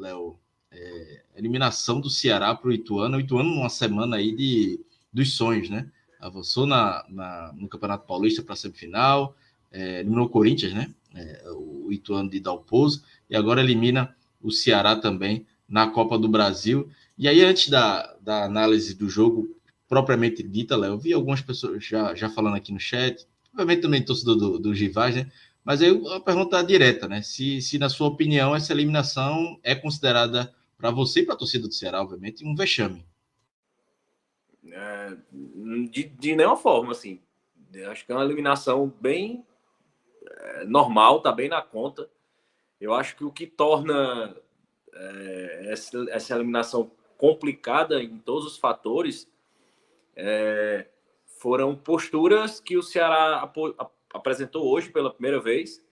Léo, eliminação do Ceará para o Ituano numa semana aí dos sonhos, né? Avançou no Campeonato Paulista para a semifinal, eliminou o Corinthians, né? O Ituano de Dalpozo, e agora elimina o Ceará também na Copa do Brasil. E aí, antes da análise do jogo propriamente dita, Léo, eu vi algumas pessoas já falando aqui no chat, obviamente também torcedor do rivais, né? Mas aí a pergunta direta, né? Se, na sua opinião, essa eliminação é considerada, para você e para a torcida do Ceará, obviamente, um vexame. De nenhuma forma, assim. Eu acho que é uma eliminação bem normal, tá bem na conta. Eu acho que o que torna essa eliminação complicada em todos os fatores foram posturas que o Ceará apresentou hoje pela primeira vez,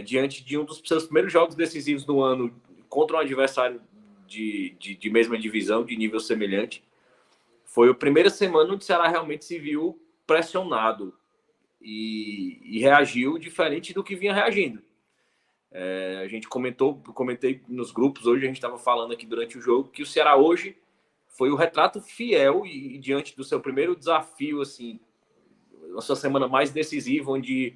diante de um dos seus primeiros jogos decisivos do ano contra um adversário de mesma divisão, de nível semelhante. Foi a primeira semana onde o Ceará realmente se viu pressionado e reagiu diferente do que vinha reagindo. A gente comentei nos grupos hoje, a gente estava falando aqui durante o jogo, que o Ceará hoje foi o retrato fiel e diante do seu primeiro desafio, assim, a sua semana mais decisiva, onde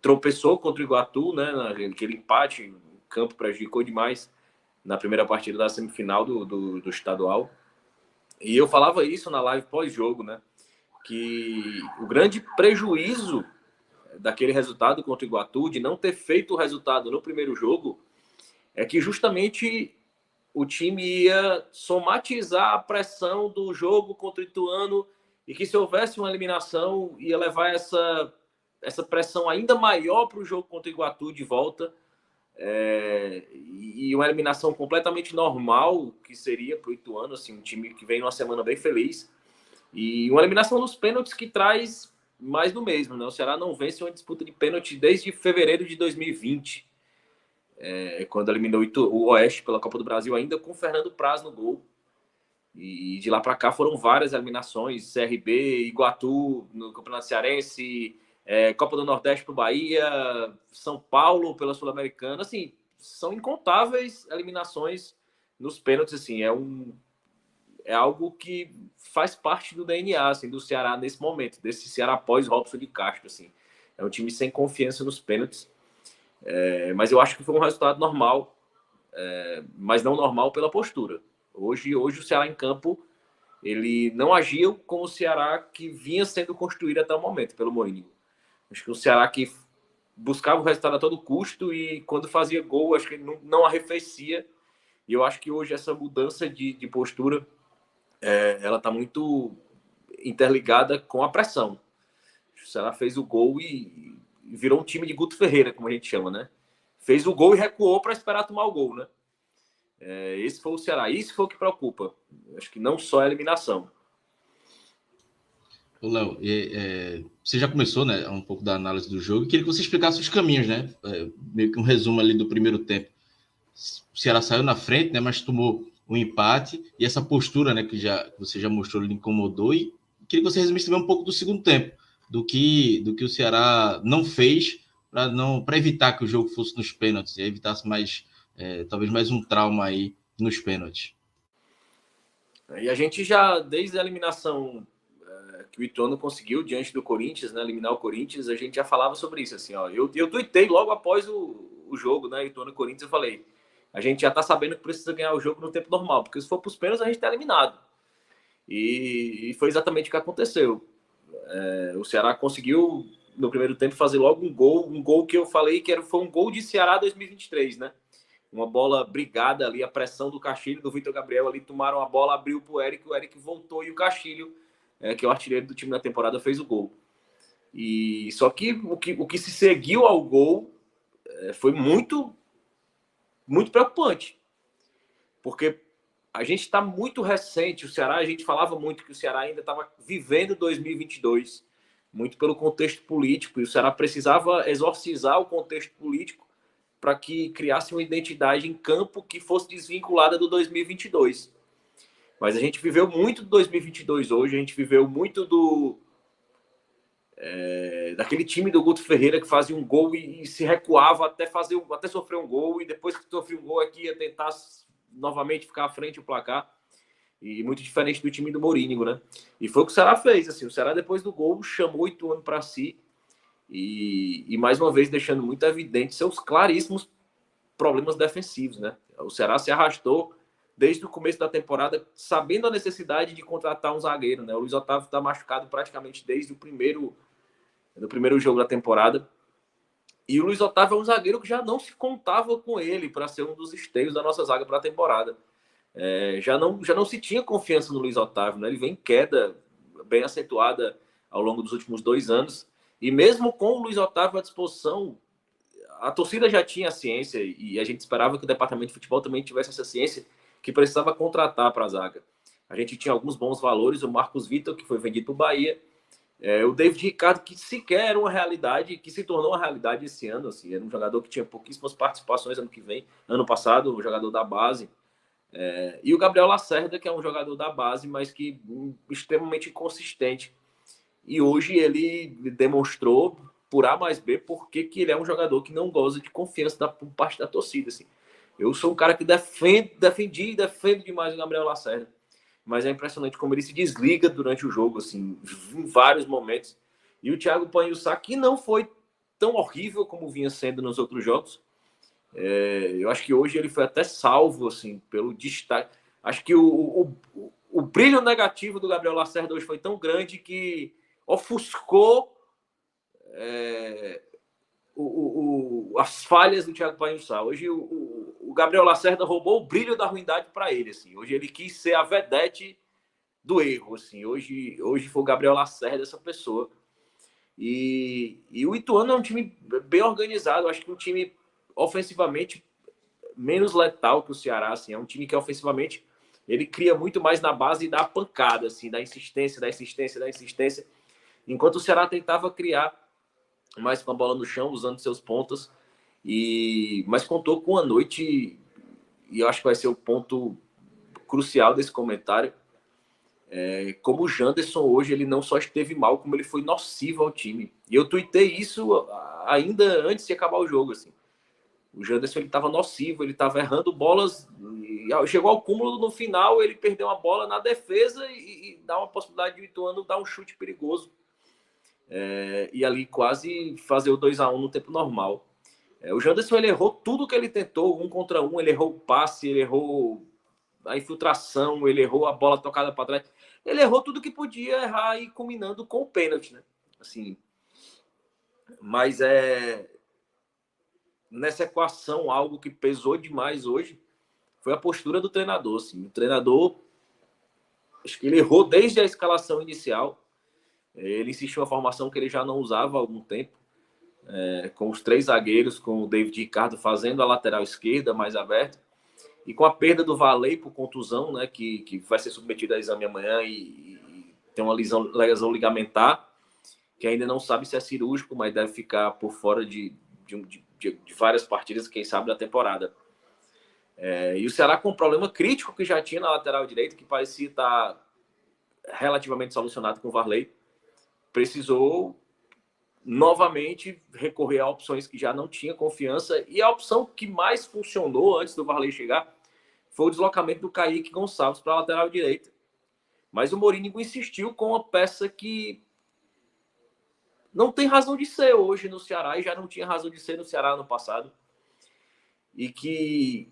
tropeçou contra o Iguatu, né, naquele empate, o campo prejudicou demais na primeira partida da semifinal do estadual. E eu falava isso na live pós-jogo, né, que o grande prejuízo daquele resultado contra o Iguatu, de não ter feito o resultado no primeiro jogo, é que justamente o time ia somatizar a pressão do jogo contra o Ituano e que se houvesse uma eliminação ia levar essa pressão ainda maior para o jogo contra o Iguatu de volta, e uma eliminação completamente normal que seria para o Ituano, assim, um time que vem numa semana bem feliz, e uma eliminação nos pênaltis que traz mais do mesmo, né? O Ceará não vence uma disputa de pênalti desde fevereiro de 2020, quando eliminou o Oeste pela Copa do Brasil, ainda com Fernando Praz no gol. E de lá para cá foram várias eliminações, CRB, Iguatu no Campeonato Cearense, Copa do Nordeste para o Bahia, São Paulo pela Sul-Americana, assim, são incontáveis eliminações nos pênaltis, assim, é algo que faz parte do DNA, assim, do Ceará nesse momento, desse Ceará pós-Robson de Castro, assim. É um time sem confiança nos pênaltis, mas eu acho que foi um resultado normal, mas não normal pela postura. Hoje o Ceará em campo, ele não agiu como o Ceará que vinha sendo construído até o momento, pelo Morínigo. Acho que o Ceará que buscava o resultado a todo custo e quando fazia gol, acho que ele não arrefecia. E eu acho que hoje essa mudança de postura, ela está muito interligada com a pressão. O Ceará fez o gol e virou um time de Guto Ferreira, como a gente chama, né? Fez o gol e recuou para esperar tomar o gol, né? Esse foi o Ceará. Isso foi o que preocupa. Acho que não só a eliminação. Ô, Léo, você já começou, né, um pouco da análise do jogo. Queria que você explicasse os caminhos, né? Meio que um resumo ali do primeiro tempo. O Ceará saiu na frente, né, mas tomou um empate. E essa postura, né, que você já mostrou, lhe incomodou. E queria que você resumisse também um pouco do segundo tempo, do que o Ceará não fez para evitar que o jogo fosse nos pênaltis e evitasse talvez mais um trauma aí nos pênaltis. E a gente já, desde a eliminação que o Ituano conseguiu diante do Corinthians, né, eliminar o Corinthians, a gente já falava sobre isso, assim, ó. Eu tuitei logo após o jogo, né, Ituano e Corinthians, eu falei, a gente já tá sabendo que precisa ganhar o jogo no tempo normal, porque se for pros pênaltis, a gente tá eliminado. E foi exatamente o que aconteceu. O Ceará conseguiu, no primeiro tempo, fazer logo um gol que eu falei que foi um gol de Ceará 2023, né? Uma bola brigada ali, a pressão do Castilho, do Vitor Gabriel ali, tomaram a bola, abriu pro Eric, o Eric voltou e o Castilho, que é o artilheiro do time na temporada, fez o gol. E só que o que se seguiu ao gol foi muito, muito preocupante. Porque a gente está muito recente, o Ceará, a gente falava muito que o Ceará ainda estava vivendo 2022, muito pelo contexto político, e o Ceará precisava exorcizar o contexto político para que criasse uma identidade em campo que fosse desvinculada do 2022. Mas a gente viveu muito do 2022 hoje, a gente viveu muito daquele time do Guto Ferreira que fazia um gol e se recuava até sofrer um gol, e depois que sofreu um gol aqui ia tentar novamente ficar à frente do placar. E muito diferente do time do Mourinho, né? E foi o que o Ceará fez, assim. O Ceará, depois do gol, chamou o Ituano para si e mais uma vez deixando muito evidente seus claríssimos problemas defensivos, né? O Ceará se arrastou desde o começo da temporada, sabendo a necessidade de contratar um zagueiro, né? O Luiz Otávio está machucado praticamente desde do primeiro jogo da temporada. E o Luiz Otávio é um zagueiro que já não se contava com ele para ser um dos esteios da nossa zaga para a temporada. Já não se tinha confiança no Luiz Otávio, né? Ele vem em queda bem acentuada ao longo dos últimos 2 anos. E mesmo com o Luiz Otávio à disposição, a torcida já tinha a ciência e a gente esperava que o departamento de futebol também tivesse essa ciência que precisava contratar para a zaga. A gente tinha alguns bons valores, o Marcos Vitor, que foi vendido para o Bahia, o David Ricardo, que sequer era uma realidade, que se tornou uma realidade esse ano. Assim, era um jogador que tinha pouquíssimas participações ano passado, um jogador da base. E o Gabriel Lacerda, que é um jogador da base, mas que extremamente inconsistente. E hoje ele demonstrou, por A mais B, porque ele é um jogador que não goza de confiança por parte da torcida. Assim. Eu sou um cara que defende demais o Gabriel Lacerda. Mas é impressionante como ele se desliga durante o jogo, assim, em vários momentos. E o Thiago Panhussá, que não foi tão horrível como vinha sendo nos outros jogos. Eu acho que hoje ele foi até salvo, assim, pelo destaque. Acho que o brilho negativo do Gabriel Lacerda hoje foi tão grande que ofuscou as falhas do Thiago Panhussá. Hoje o Gabriel Lacerda roubou o brilho da ruindade para ele. Assim. Hoje ele quis ser a vedete do erro. Assim. Hoje foi o Gabriel Lacerda essa pessoa. E o Ituano é um time bem organizado. Acho que um time ofensivamente menos letal que o Ceará. Assim. É um time que ofensivamente ele cria muito mais na base da pancada, assim, da insistência. Enquanto o Ceará tentava criar mais com a bola no chão, usando seus pontas. Mas contou com a noite, e eu acho que vai ser o ponto crucial desse comentário. Como o Janderson hoje, ele não só esteve mal, como ele foi nocivo ao time. E eu tuitei isso ainda antes de acabar o jogo. Assim. O Janderson estava nocivo, ele estava errando bolas. E chegou ao cúmulo no final, ele perdeu uma bola na defesa e dá uma possibilidade de o Ituano dar um chute perigoso. E ali quase fazer o 2-1 no tempo normal. O Janderson ele errou tudo que ele tentou, 1 contra 1, ele errou o passe, ele errou a infiltração, ele errou a bola tocada para trás, ele errou tudo que podia errar e culminando com o pênalti, né? Assim, mas nessa equação, algo que pesou demais hoje foi a postura do treinador. Assim. O treinador, acho que ele errou desde a escalação inicial. Ele insistiu uma formação que ele já não usava há algum tempo, com os 3 zagueiros, com o David Ricardo fazendo a lateral esquerda mais aberta, e com a perda do Varley por contusão, né, que vai ser submetido a exame amanhã e tem uma lesão ligamentar, que ainda não sabe se é cirúrgico, mas deve ficar por fora de várias partidas, quem sabe, da temporada. E o Ceará com um problema crítico que já tinha na lateral direita, que parecia estar relativamente solucionado com o Varley, precisou novamente recorrer a opções que já não tinha confiança, e a opção que mais funcionou antes do Varley chegar foi o deslocamento do Kaique Gonçalves para a lateral direita. Mas o Mourinho insistiu com uma peça que não tem razão de ser hoje no Ceará, e já não tinha razão de ser no Ceará no passado, e que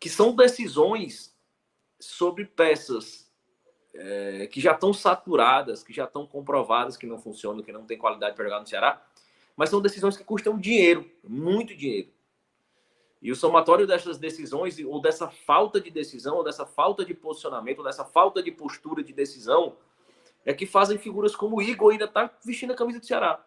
são decisões sobre peças que já estão saturadas, que já estão comprovadas que não funcionam, que não tem qualidade para jogar no Ceará, mas são decisões que custam dinheiro, muito dinheiro. E o somatório dessas decisões, ou dessa falta de decisão, ou dessa falta de posicionamento, ou dessa falta de postura de decisão, é que fazem figuras como o Igor ainda tá vestindo a camisa do Ceará.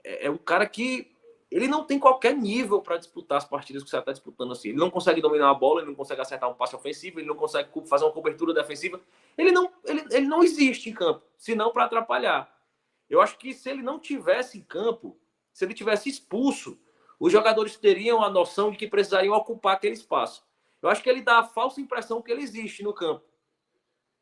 É um cara que ele não tem qualquer nível para disputar as partidas que o Ceará está disputando assim. Ele não consegue dominar a bola, ele não consegue acertar um passe ofensivo, ele não consegue fazer uma cobertura defensiva. Ele não existe em campo, senão para atrapalhar. Eu acho que se ele não tivesse em campo, se ele tivesse expulso, os jogadores teriam a noção de que precisariam ocupar aquele espaço. Eu acho que ele dá a falsa impressão que ele existe no campo.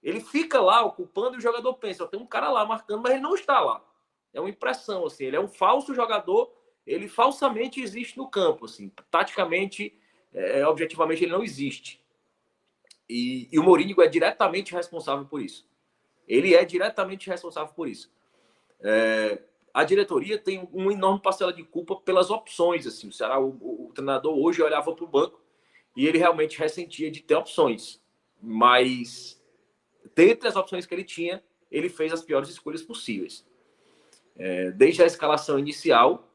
ele fica lá ocupando e o jogador pensa, tem um cara lá marcando, mas ele não está lá. É uma impressão, assim, ele é um falso jogador, ele falsamente existe no campo, assim, taticamente, objetivamente ele não existe. E o Mourinho é diretamente responsável por isso. Ele é diretamente responsável por isso. A diretoria tem uma enorme parcela de culpa pelas opções. Assim. O Ceará, o treinador hoje olhava para o banco e ele realmente ressentia de ter opções. Mas, dentre as opções que ele tinha, ele fez as piores escolhas possíveis. Desde a escalação inicial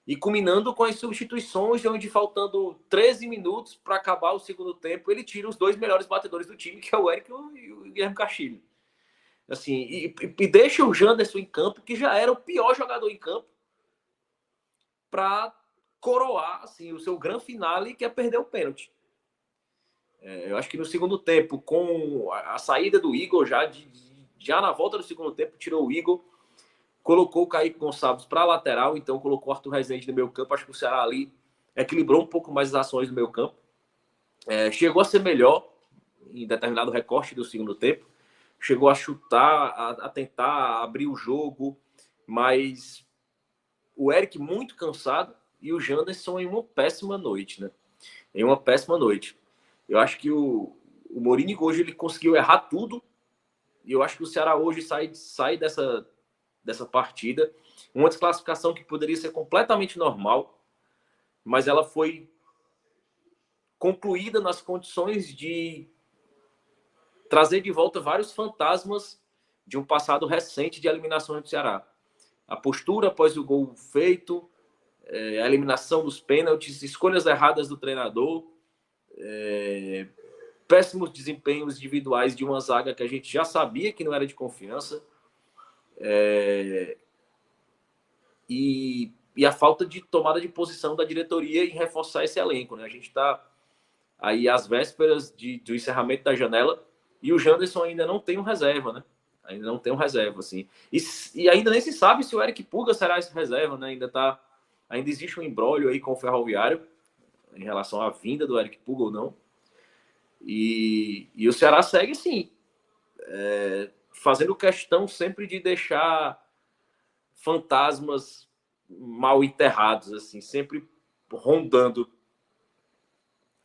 e culminando com as substituições, onde faltando 13 minutos para acabar o segundo tempo, ele tira os 2 melhores batedores do time, que é o Eric e o Guilherme Castilho. Assim, e deixa o Janderson em campo, que já era o pior jogador em campo, para coroar assim, o seu grande finale, que é perder o pênalti. Eu acho que no segundo tempo, com a saída do Igor, já na volta do segundo tempo, tirou o Igor, colocou o Kaique Gonçalves para a lateral, então colocou o Arthur Rezende no meio campo. Acho que o Ceará ali equilibrou um pouco mais as ações no meio campo. Chegou a ser melhor em determinado recorte do segundo tempo. Chegou a chutar, a tentar abrir o jogo, mas o Eric muito cansado e o Janderson em uma péssima noite, né? Em uma péssima noite. Eu acho que o Mourinho hoje ele conseguiu errar tudo e eu acho que o Ceará hoje sai dessa partida uma desclassificação que poderia ser completamente normal, mas ela foi concluída nas condições de trazer de volta vários fantasmas de um passado recente de eliminações do Ceará. A postura após o gol feito, a eliminação dos pênaltis, escolhas erradas do treinador, péssimos desempenhos individuais de uma zaga que a gente já sabia que não era de confiança, e a falta de tomada de posição da diretoria em reforçar esse elenco. Né? A gente está aí às vésperas do encerramento da janela e o Janderson ainda não tem um reserva, né? Ainda não tem um reserva, assim. E ainda nem se sabe se o Eric Puga será esse reserva, né? Ainda existe um imbróglio aí com o Ferroviário em relação à vinda do Eric Puga ou não. E o Ceará segue, assim, fazendo questão sempre de deixar fantasmas mal enterrados, assim, sempre rondando.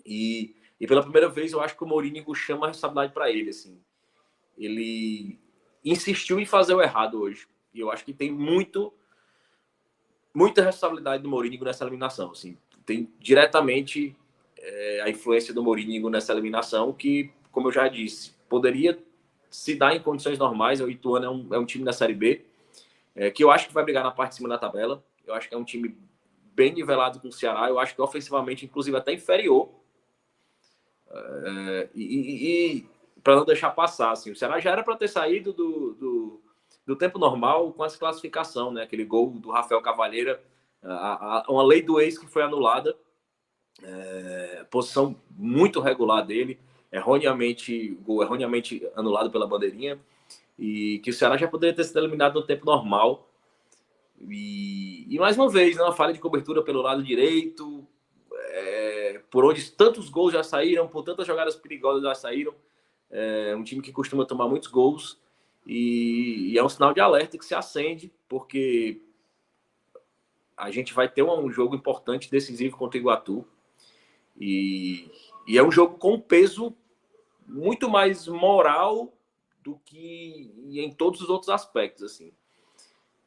E pela primeira vez eu acho que o Mourinho chama a responsabilidade para ele, assim. Ele insistiu em fazer o errado hoje. E eu acho que tem muita responsabilidade do Mourinho nessa eliminação. Assim. Tem diretamente a influência do Mourinho nessa eliminação, que, como eu já disse, poderia se dar em condições normais. O Ituano é um time da Série B, que eu acho que vai brigar na parte de cima da tabela. Eu acho que é um time bem nivelado com o Ceará. Eu acho que ofensivamente, inclusive, até inferior. Para não deixar passar, assim, o Ceará já era para ter saído do tempo normal com essa classificação, né? Aquele gol do Rafael Cavalheira, uma lei do ex que foi anulada, posição muito regular dele, gol erroneamente anulado pela bandeirinha, e que o Ceará já poderia ter sido eliminado no tempo normal. E mais uma vez, uma falha de cobertura pelo lado direito, por onde tantos gols já saíram, por tantas jogadas perigosas já saíram. Um time que costuma tomar muitos gols e é um sinal de alerta que se acende, porque a gente vai ter um jogo importante, decisivo contra o Iguatu e é um jogo com peso muito mais moral do que em todos os outros aspectos, assim.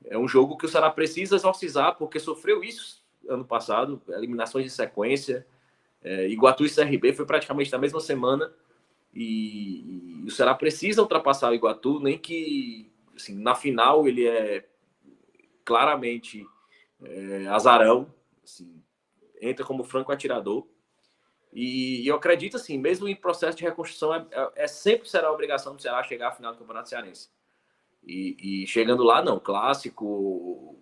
É um jogo que o Ceará precisa exorcizar, porque sofreu isso ano passado, eliminações de sequência. Iguatu e CRB foi praticamente na mesma semana e o Ceará precisa ultrapassar o Iguatu, nem que assim, na final ele é claramente azarão, assim, entra como franco atirador e eu acredito assim, mesmo em processo de reconstrução sempre será a obrigação do Ceará chegar à final do Campeonato Cearense e chegando lá não, clássico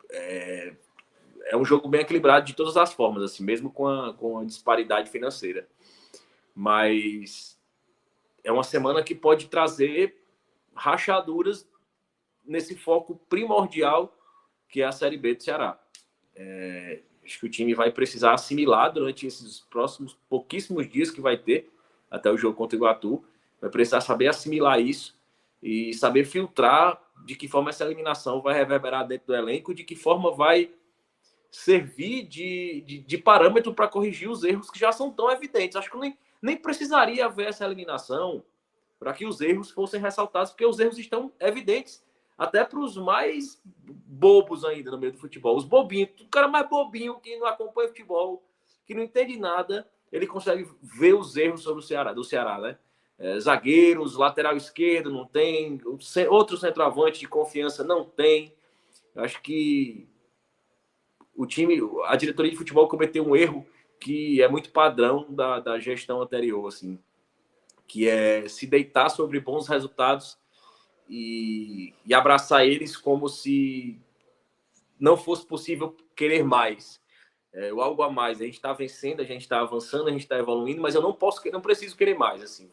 é um jogo bem equilibrado de todas as formas, assim, mesmo com a disparidade financeira. Mas é uma semana que pode trazer rachaduras nesse foco primordial que é a Série B do Ceará. Acho que o time vai precisar assimilar durante esses próximos pouquíssimos dias que vai ter até o jogo contra o Iguatu, vai precisar saber assimilar isso e saber filtrar de que forma essa eliminação vai reverberar dentro do elenco, de que forma vai servir de parâmetro para corrigir os erros que já são tão evidentes. Acho que nem precisaria haver essa eliminação para que os erros fossem ressaltados, porque os erros estão evidentes até para os mais bobos ainda no meio do futebol. Os bobinhos, o cara mais bobinho que não acompanha futebol, que não entende nada, ele consegue ver os erros sobre do Ceará, né? Zagueiros, lateral esquerdo não tem, outro centroavante de confiança não tem. Eu acho que o time, a diretoria de futebol cometeu um erro que é muito padrão da gestão anterior, assim, que é se deitar sobre bons resultados e abraçar eles como se não fosse possível querer mais. O algo a mais. A gente está vencendo, a gente está avançando, a gente está evoluindo, mas eu não preciso querer mais. Assim,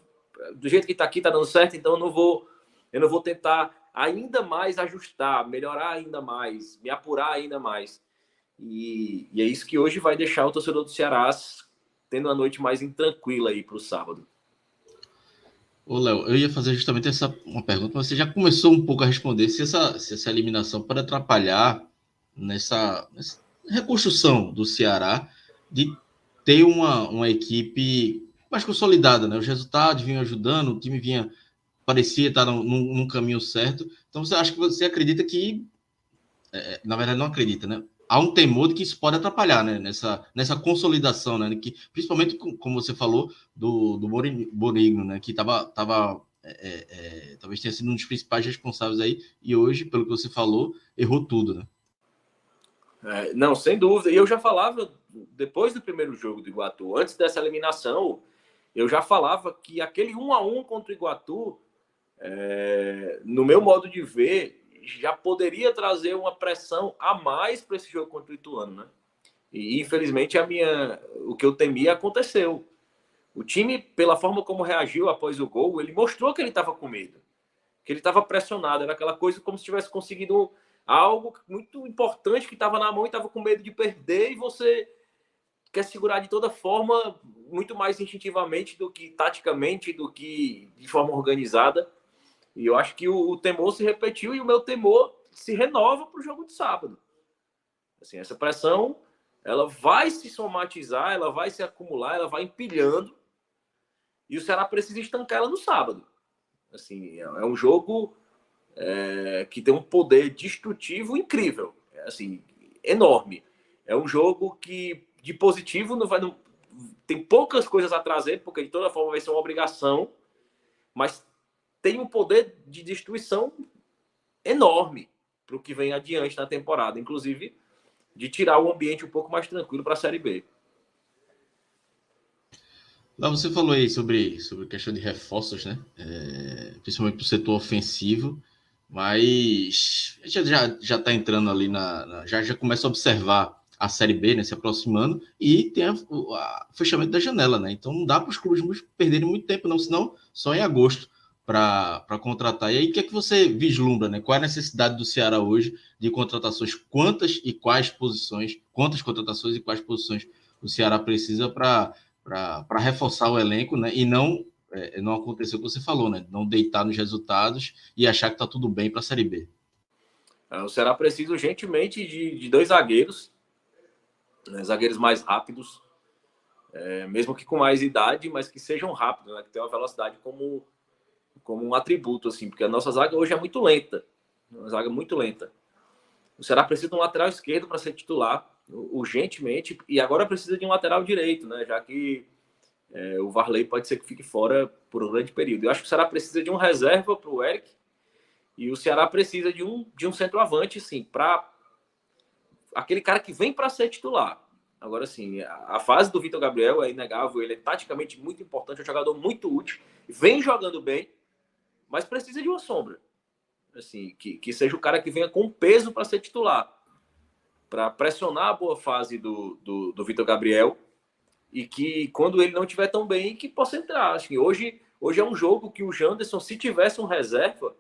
do jeito que está aqui, está dando certo, então eu não vou tentar ainda mais ajustar, melhorar ainda mais, me apurar ainda mais. E é isso que hoje vai deixar o torcedor do Ceará tendo uma noite mais intranquila aí para o sábado. Ô, Léo, eu ia fazer justamente uma pergunta, mas você já começou um pouco a responder se essa eliminação pode atrapalhar nessa reconstrução do Ceará de ter uma equipe mais consolidada, né? Os resultados vinham ajudando, o time parecia estar num caminho certo. Então, você acredita que, na verdade, não acredita, né? Há um temor de que isso pode atrapalhar, né? Nessa consolidação, né? Que, principalmente, como você falou, do Borigno, né? Que talvez tenha sido um dos principais responsáveis aí, e hoje, pelo que você falou, errou tudo, né? Não, sem dúvida. E eu já falava, depois do primeiro jogo do Iguatu, antes dessa eliminação, eu já falava que aquele 1-1 contra o Iguatu, no meu modo de ver, já poderia trazer uma pressão a mais para esse jogo contra o Ituano, né? E infelizmente o que eu temia aconteceu. O time, pela forma como reagiu após o gol, ele mostrou que ele estava com medo, que ele estava pressionado. Era aquela coisa como se tivesse conseguido algo muito importante que estava na mão e estava com medo de perder, e você quer segurar de toda forma, muito mais instintivamente do que taticamente, do que de forma organizada. E eu acho que o temor se repetiu e o meu temor se renova para o jogo de sábado. Assim, essa pressão, ela vai se somatizar, ela vai se acumular, ela vai empilhando, e o Ceará precisa estancar ela no sábado. Assim, é um jogo que tem um poder destrutivo incrível, assim, enorme. É um jogo que, de positivo, tem poucas coisas a trazer, porque de toda forma vai ser uma obrigação, mas tem um poder de destruição enorme para o que vem adiante na temporada, inclusive de tirar o ambiente um pouco mais tranquilo para a Série B. Lá você falou aí sobre questão de reforços, né? Principalmente para o setor ofensivo, mas a gente já está entrando ali já começa a observar a Série B, né, se aproximando, e tem o fechamento da janela, né? Então não dá para os clubes perderem muito tempo, não, senão só em agosto para contratar. E aí, o que é que você vislumbra, né? Qual é a necessidade do Ceará hoje de contratações? Quantas contratações e quais posições o Ceará precisa para reforçar o elenco, né? E não acontecer o que você falou, né? Não deitar nos resultados e achar que está tudo bem para a Série B. O Ceará precisa urgentemente de 2 zagueiros, né? Zagueiros mais rápidos, mesmo que com mais idade, mas que sejam rápidos, né? Que tenham uma velocidade como um atributo, assim, porque a nossa zaga hoje é muito lenta, uma zaga muito lenta. O Ceará precisa de um lateral esquerdo para ser titular urgentemente, e agora precisa de um lateral direito, né? Já que o Varley pode ser que fique fora por um grande período. Eu acho que o Ceará precisa de um reserva para o Eric, e o Ceará precisa de um centroavante, assim, para aquele cara que vem para ser titular. Agora, assim, a fase do Vitor Gabriel é inegável, ele é taticamente muito importante, é um jogador muito útil, vem jogando bem, mas precisa de uma sombra. Assim, que seja o cara que venha com peso para ser titular, para pressionar a boa fase do Vitor Gabriel, e que quando ele não estiver tão bem, que possa entrar. Acho que hoje é um jogo que o Janderson, se tivesse um reserva,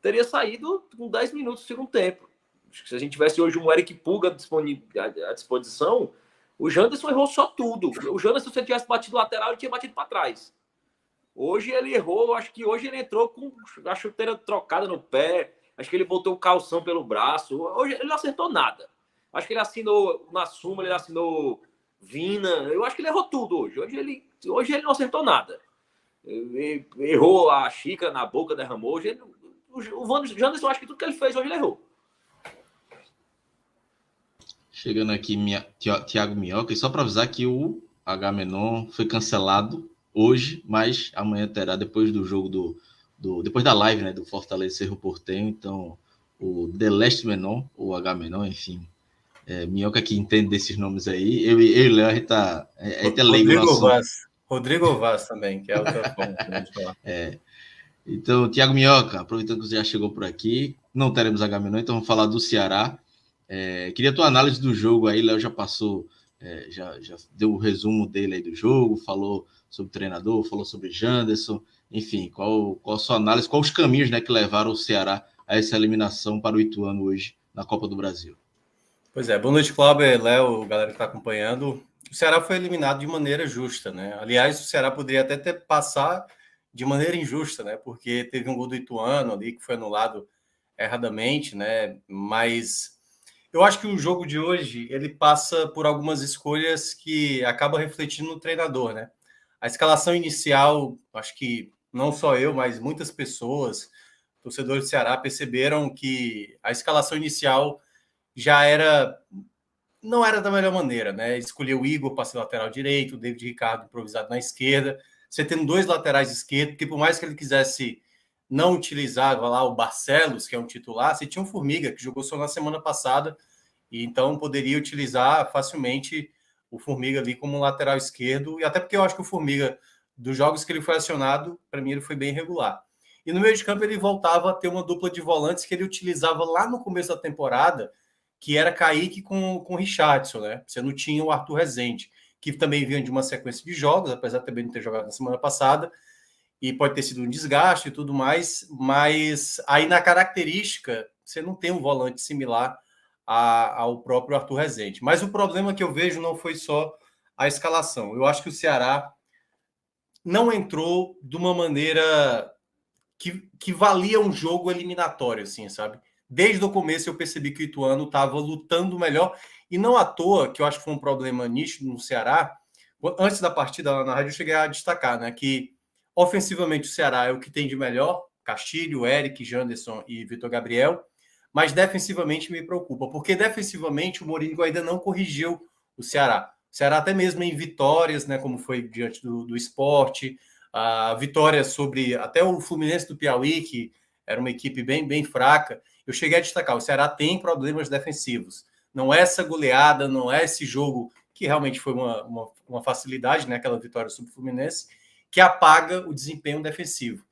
teria saído com 10 minutos do segundo tempo. Acho que se a gente tivesse hoje um Eric Puga à disposição, o Janderson errou só tudo. O Janderson, se ele tivesse batido lateral, ele tinha batido para trás. Hoje ele errou, acho que hoje ele entrou com a chuteira trocada no pé, acho que ele botou o calção pelo braço. Hoje ele não acertou nada. Acho que ele assinou na súmula, ele assinou Vina. Eu acho que ele errou tudo hoje. Hoje ele não acertou nada. Errou a xícara na boca, derramou. Hoje o Janderson, acho que tudo que ele fez hoje ele errou. Chegando aqui, Thiago Minhoca, e só para avisar que o Agamenon foi cancelado hoje, mas amanhã terá, depois do jogo depois da live, né, do Fortaleza Cerro Porteño. Então, o The Last Menon, o Agamenon, enfim. Minhoca que entende desses nomes aí. Eu e o Léo, a gente é leigo no assunto. Rodrigo Vaz também, que é outra forma de falar. Então, Thiago Minhoca, aproveitando que você já chegou por aqui, não teremos Agamenon, então vamos falar do Ceará. Queria a tua análise do jogo aí, Léo já passou, já deu o resumo dele aí do jogo, falou sobre o treinador, falou sobre Janderson, enfim, qual a sua análise, quais os caminhos, né, que levaram o Ceará a essa eliminação para o Ituano hoje na Copa do Brasil? Pois é, boa noite, Cláudio, Léo, galera que está acompanhando. O Ceará foi eliminado de maneira justa, né? Aliás, o Ceará poderia até ter passado de maneira injusta, né? Porque teve um gol do Ituano ali que foi anulado erradamente, né? Mas eu acho que o jogo de hoje ele passa por algumas escolhas que acabam refletindo no treinador, né? A escalação inicial, acho que não só eu, mas muitas pessoas, torcedores do Ceará, perceberam que a escalação inicial já não era da melhor maneira, né? Escolheu o Igor para ser lateral direito, o David Ricardo improvisado na esquerda, você tendo dois laterais esquerdos, porque por mais que ele quisesse não utilizar lá o Barcelos, que é um titular, você tinha um Formiga, que jogou só na semana passada, e então poderia utilizar facilmente o Formiga ali como lateral esquerdo, e até porque eu acho que o Formiga, dos jogos que ele foi acionado, para mim ele foi bem regular. E no meio de campo ele voltava a ter uma dupla de volantes que ele utilizava lá no começo da temporada, que era Kaique com o Richardson, né? Você não tinha o Arthur Rezende, que também vinha de uma sequência de jogos, apesar de também não ter jogado na semana passada, e pode ter sido um desgaste e tudo mais, mas aí na característica você não tem um volante similar ao próprio Arthur Rezende. Mas o problema que eu vejo não foi só a escalação. Eu acho que o Ceará não entrou de uma maneira que valia um jogo eliminatório, assim, sabe? Desde o começo eu percebi que o Ituano estava lutando melhor, e não à toa, que eu acho que foi um problema nítido no Ceará. Antes da partida lá na rádio eu cheguei a destacar, né, que ofensivamente o Ceará é o que tem de melhor, Castilho, Eric, Janderson e Vitor Gabriel, mas defensivamente me preocupa, porque defensivamente o Mourinho ainda não corrigiu o Ceará. O Ceará até mesmo em vitórias, né, como foi diante do Sport, a vitória sobre até o Fluminense do Piauí, que era uma equipe bem fraca. Eu cheguei a destacar, o Ceará tem problemas defensivos. Não é essa goleada, não é esse jogo que realmente foi uma facilidade, né, aquela vitória sobre o Fluminense, que apaga o desempenho defensivo.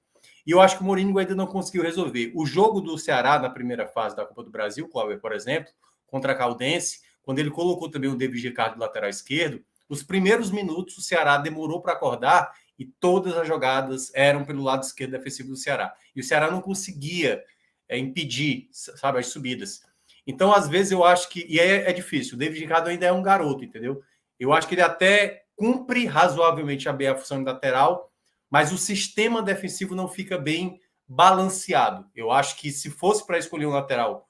E eu acho que o Mourinho ainda não conseguiu resolver. O jogo do Ceará na primeira fase da Copa do Brasil, Cláudio, por exemplo, contra a Caldense, quando ele colocou também o David Ricardo lateral esquerdo, os primeiros minutos o Ceará demorou para acordar e todas as jogadas eram pelo lado esquerdo defensivo do Ceará. E o Ceará não conseguia impedir, sabe, as subidas. Então, às vezes, eu acho que... E é difícil. O David Ricardo ainda é um garoto, entendeu? Eu acho que ele até cumpre razoavelmente bem a função de lateral, mas o sistema defensivo não fica bem balanceado. Eu acho que se fosse para escolher um lateral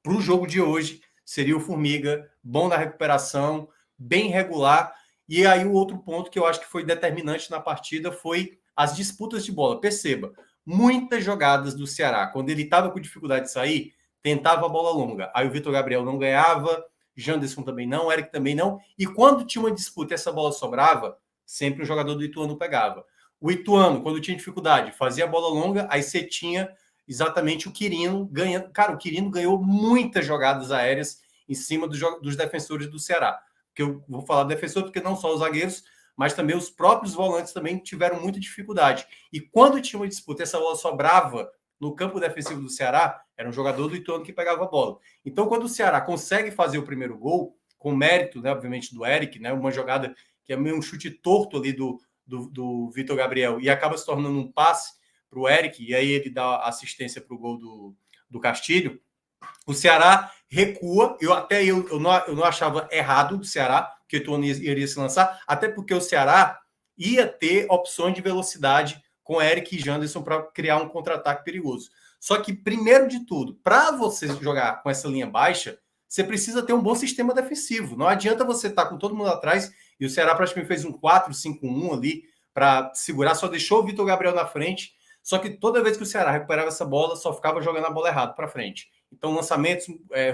para o jogo de hoje, seria o Formiga, bom na recuperação, bem regular. E aí o outro ponto que eu acho que foi determinante na partida foi as disputas de bola. Perceba, muitas jogadas do Ceará, quando ele estava com dificuldade de sair, tentava a bola longa. Aí o Vitor Gabriel não ganhava, Janderson também não, Eric também não. E quando tinha uma disputa e essa bola sobrava, sempre o jogador do Ituano pegava. O Ituano, quando tinha dificuldade, fazia a bola longa, aí você tinha exatamente o Quirino ganhando. Cara, o Quirino ganhou muitas jogadas aéreas em cima dos defensores do Ceará. Que eu vou falar defensor porque não só os zagueiros, mas também os próprios volantes também tiveram muita dificuldade. E quando tinha uma disputa, essa bola sobrava no campo defensivo do Ceará, era um jogador do Ituano que pegava a bola. Então, quando o Ceará consegue fazer o primeiro gol, com mérito, né, obviamente, do Eric, né, uma jogada que é meio um chute torto ali do Vitor Gabriel, e acaba se tornando um passe para o Eric, e aí ele dá assistência para o gol do Castilho, o Ceará recua. Eu não achava errado do Ceará, que o Ituano iria se lançar, até porque o Ceará ia ter opções de velocidade com Eric e Janderson para criar um contra-ataque perigoso. Só que, primeiro de tudo, para você jogar com essa linha baixa, você precisa ter um bom sistema defensivo. Não adianta você estar com todo mundo atrás, e o Ceará praticamente fez um 4-5-1 ali para segurar, só deixou o Vitor Gabriel na frente, só que toda vez que o Ceará recuperava essa bola, só ficava jogando a bola errada para frente. Então, lançamentos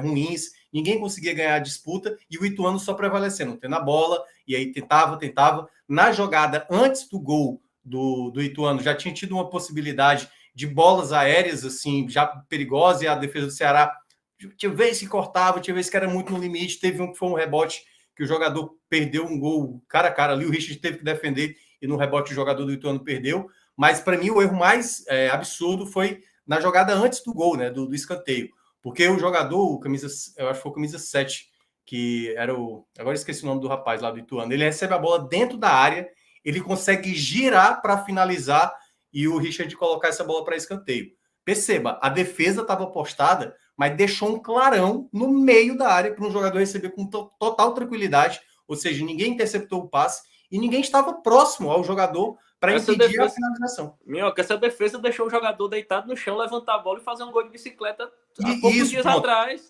ruins, ninguém conseguia ganhar a disputa, e o Ituano só prevalecendo, tendo a bola, e aí tentava. Na jogada, antes do gol do Ituano, já tinha tido uma possibilidade de bolas aéreas, assim, já perigosas, e a defesa do Ceará tinha vezes que cortava, tinha vezes que era muito no limite, teve um que foi um rebote que o jogador perdeu um gol cara a cara ali, o Richard teve que defender, e no rebote o jogador do Ituano perdeu, mas para mim o erro mais absurdo foi na jogada antes do gol, né, do escanteio, porque o jogador, eu acho que foi o camisa 7, que era agora esqueci o nome do rapaz lá do Ituano, ele recebe a bola dentro da área, ele consegue girar para finalizar e o Richard colocar essa bola para escanteio. Perceba, a defesa estava postada, mas deixou um clarão no meio da área para um jogador receber com total tranquilidade, ou seja, ninguém interceptou o passe e ninguém estava próximo ao jogador para impedir a finalização. Minhoca, essa defesa deixou o jogador deitado no chão, levantar a bola e fazer um gol de bicicleta há poucos dias atrás.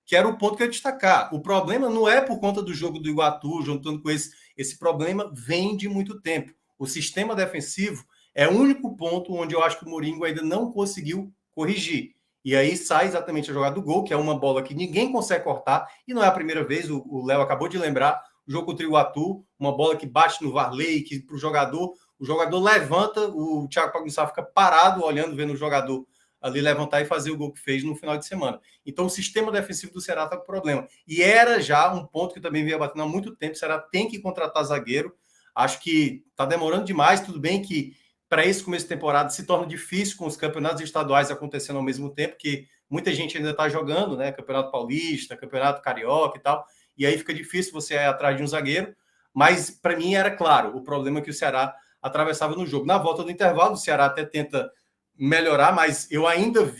Que era o ponto que eu ia destacar. O problema não é por conta do jogo do Iguatu, juntando com esse problema vem de muito tempo. O sistema defensivo é o único ponto onde eu acho que o Mourinho ainda não conseguiu corrigir. E aí sai exatamente a jogada do gol, que é uma bola que ninguém consegue cortar, e não é a primeira vez, o Léo acabou de lembrar, o jogo contra o Iguatu, uma bola que bate no Varley, que pro jogador, o jogador levanta, o Thiago Pagnussá fica parado, olhando, vendo o jogador ali levantar e fazer o gol que fez no final de semana. Então o sistema defensivo do Ceará está com problema. E era já um ponto que eu também vinha batendo há muito tempo, o Ceará tem que contratar zagueiro, acho que está demorando demais, tudo bem que para esse começo de temporada se torna difícil com os campeonatos estaduais acontecendo ao mesmo tempo, que muita gente ainda está jogando, né? Campeonato Paulista, Campeonato Carioca e tal, e aí fica difícil você ir atrás de um zagueiro, mas para mim era claro o problema que o Ceará atravessava no jogo. Na volta do intervalo, o Ceará até tenta melhorar, mas eu ainda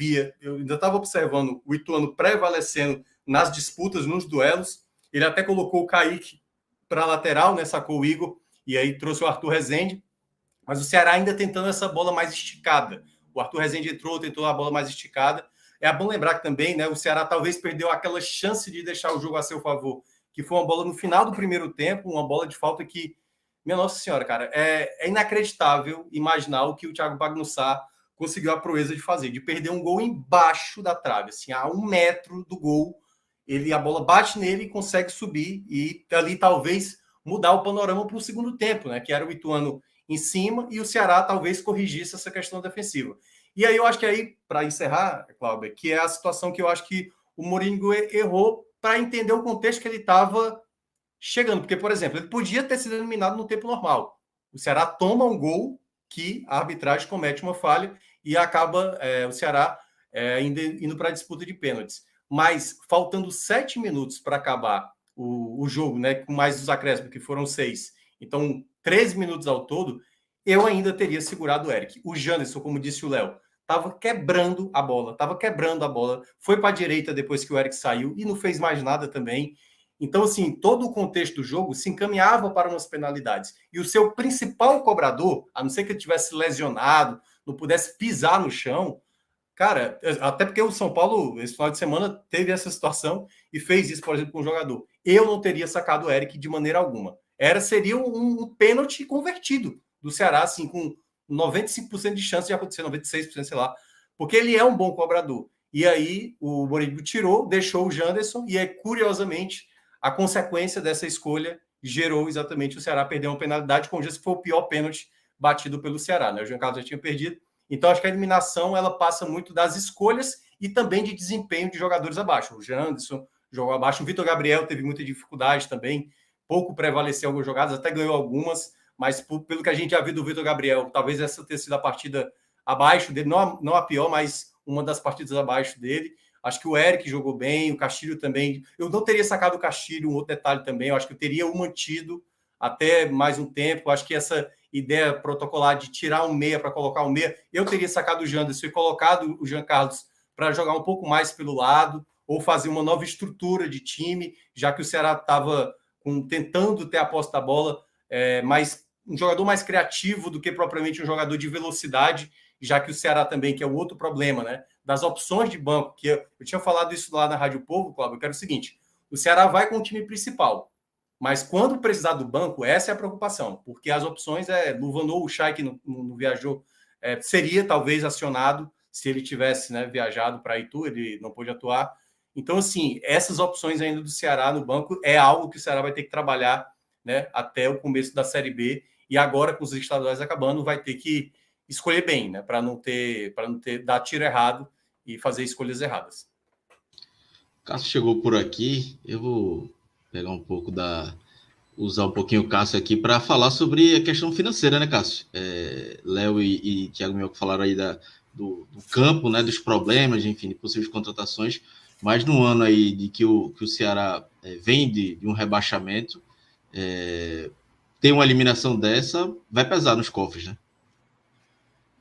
estava observando o Ituano prevalecendo nas disputas, nos duelos, ele até colocou o Kaique para a lateral, né? Sacou o Igor, e aí trouxe o Arthur Rezende, mas o Ceará ainda tentando essa bola mais esticada. O Arthur Rezende tentou a bola mais esticada. É bom lembrar que também, né, o Ceará talvez perdeu aquela chance de deixar o jogo a seu favor, que foi uma bola no final do primeiro tempo, uma bola de falta que, minha Nossa Senhora, cara, é inacreditável imaginar o que o Thiago Pagnussá conseguiu a proeza de fazer, de perder um gol embaixo da trave, assim, a 1 metro do gol, a bola bate nele e consegue subir, e ali talvez mudar o panorama para o segundo tempo, né, que era o Ituano em cima, e o Ceará talvez corrigisse essa questão defensiva. E aí eu acho que aí, para encerrar, Cláudio, que é a situação que eu acho que o Mourinho errou para entender o contexto que ele estava chegando. Porque, por exemplo, ele podia ter sido eliminado no tempo normal. O Ceará toma um gol que a arbitragem comete uma falha e acaba o Ceará indo para a disputa de pênaltis. Mas, faltando 7 minutos para acabar o jogo, né, com mais os acréscimos, que foram 6, então 13 minutos ao todo, eu ainda teria segurado o Eric. O Janderson, como disse o Léo, estava quebrando a bola, foi para a direita depois que o Eric saiu e não fez mais nada também. Então, assim, todo o contexto do jogo se encaminhava para umas penalidades. E o seu principal cobrador, a não ser que ele tivesse lesionado, não pudesse pisar no chão, cara, até porque o São Paulo, esse final de semana, teve essa situação e fez isso, por exemplo, com um jogador. Eu não teria sacado o Eric de maneira alguma. Seria um pênalti convertido do Ceará, assim, com 95% de chance de acontecer, 96%, sei lá, porque ele é um bom cobrador. E aí o Mourinho tirou, deixou o Janderson, e aí, curiosamente, a consequência dessa escolha gerou exatamente o Ceará perder uma penalidade, com o que foi o pior pênalti batido pelo Ceará, né? O Jean Carlos já tinha perdido. Então, acho que a eliminação ela passa muito das escolhas e também de desempenho de jogadores abaixo. O Janderson jogou abaixo, o Vitor Gabriel teve muita dificuldade também, pouco prevaleceu algumas jogadas, até ganhou algumas, mas pelo que a gente já viu do Vitor Gabriel, talvez essa tenha sido a partida abaixo dele, não a pior, mas uma das partidas abaixo dele. Acho que o Eric jogou bem, o Castilho também. Eu não teria sacado o Castilho, um outro detalhe também, eu acho que eu teria o mantido até mais um tempo. Eu acho que essa ideia protocolar de tirar um meia para colocar um meia, eu teria sacado o Janderson e colocado o Jean Carlos para jogar um pouco mais pelo lado, ou fazer uma nova estrutura de time, já que o Ceará estava tentando ter a posse da bola, mas um jogador mais criativo do que propriamente um jogador de velocidade, já que o Ceará também, que é o outro problema, né? Das opções de banco, que eu tinha falado isso lá na Rádio Povo, Cláudio, eu quero o seguinte, o Ceará vai com o time principal, mas quando precisar do banco, essa é a preocupação, porque as opções Luvanor, o Chay, que não viajou, seria talvez acionado se ele tivesse, né, viajado para Itu, ele não pôde atuar. Então, assim, essas opções ainda do Ceará no banco é algo que o Ceará vai ter que trabalhar, né, até o começo da Série B, e agora com os estaduais acabando, vai ter que escolher bem, né, para não dar tiro errado e fazer escolhas erradas. Cássio chegou por aqui, eu vou pegar um pouco usar um pouquinho o Cássio aqui para falar sobre a questão financeira, né, Cássio? Léo e Thiago Mioca falaram aí do campo, né, dos problemas, enfim, de possíveis contratações, mas no ano aí de que o Ceará vem de um rebaixamento, tem uma eliminação dessa, vai pesar nos cofres, né?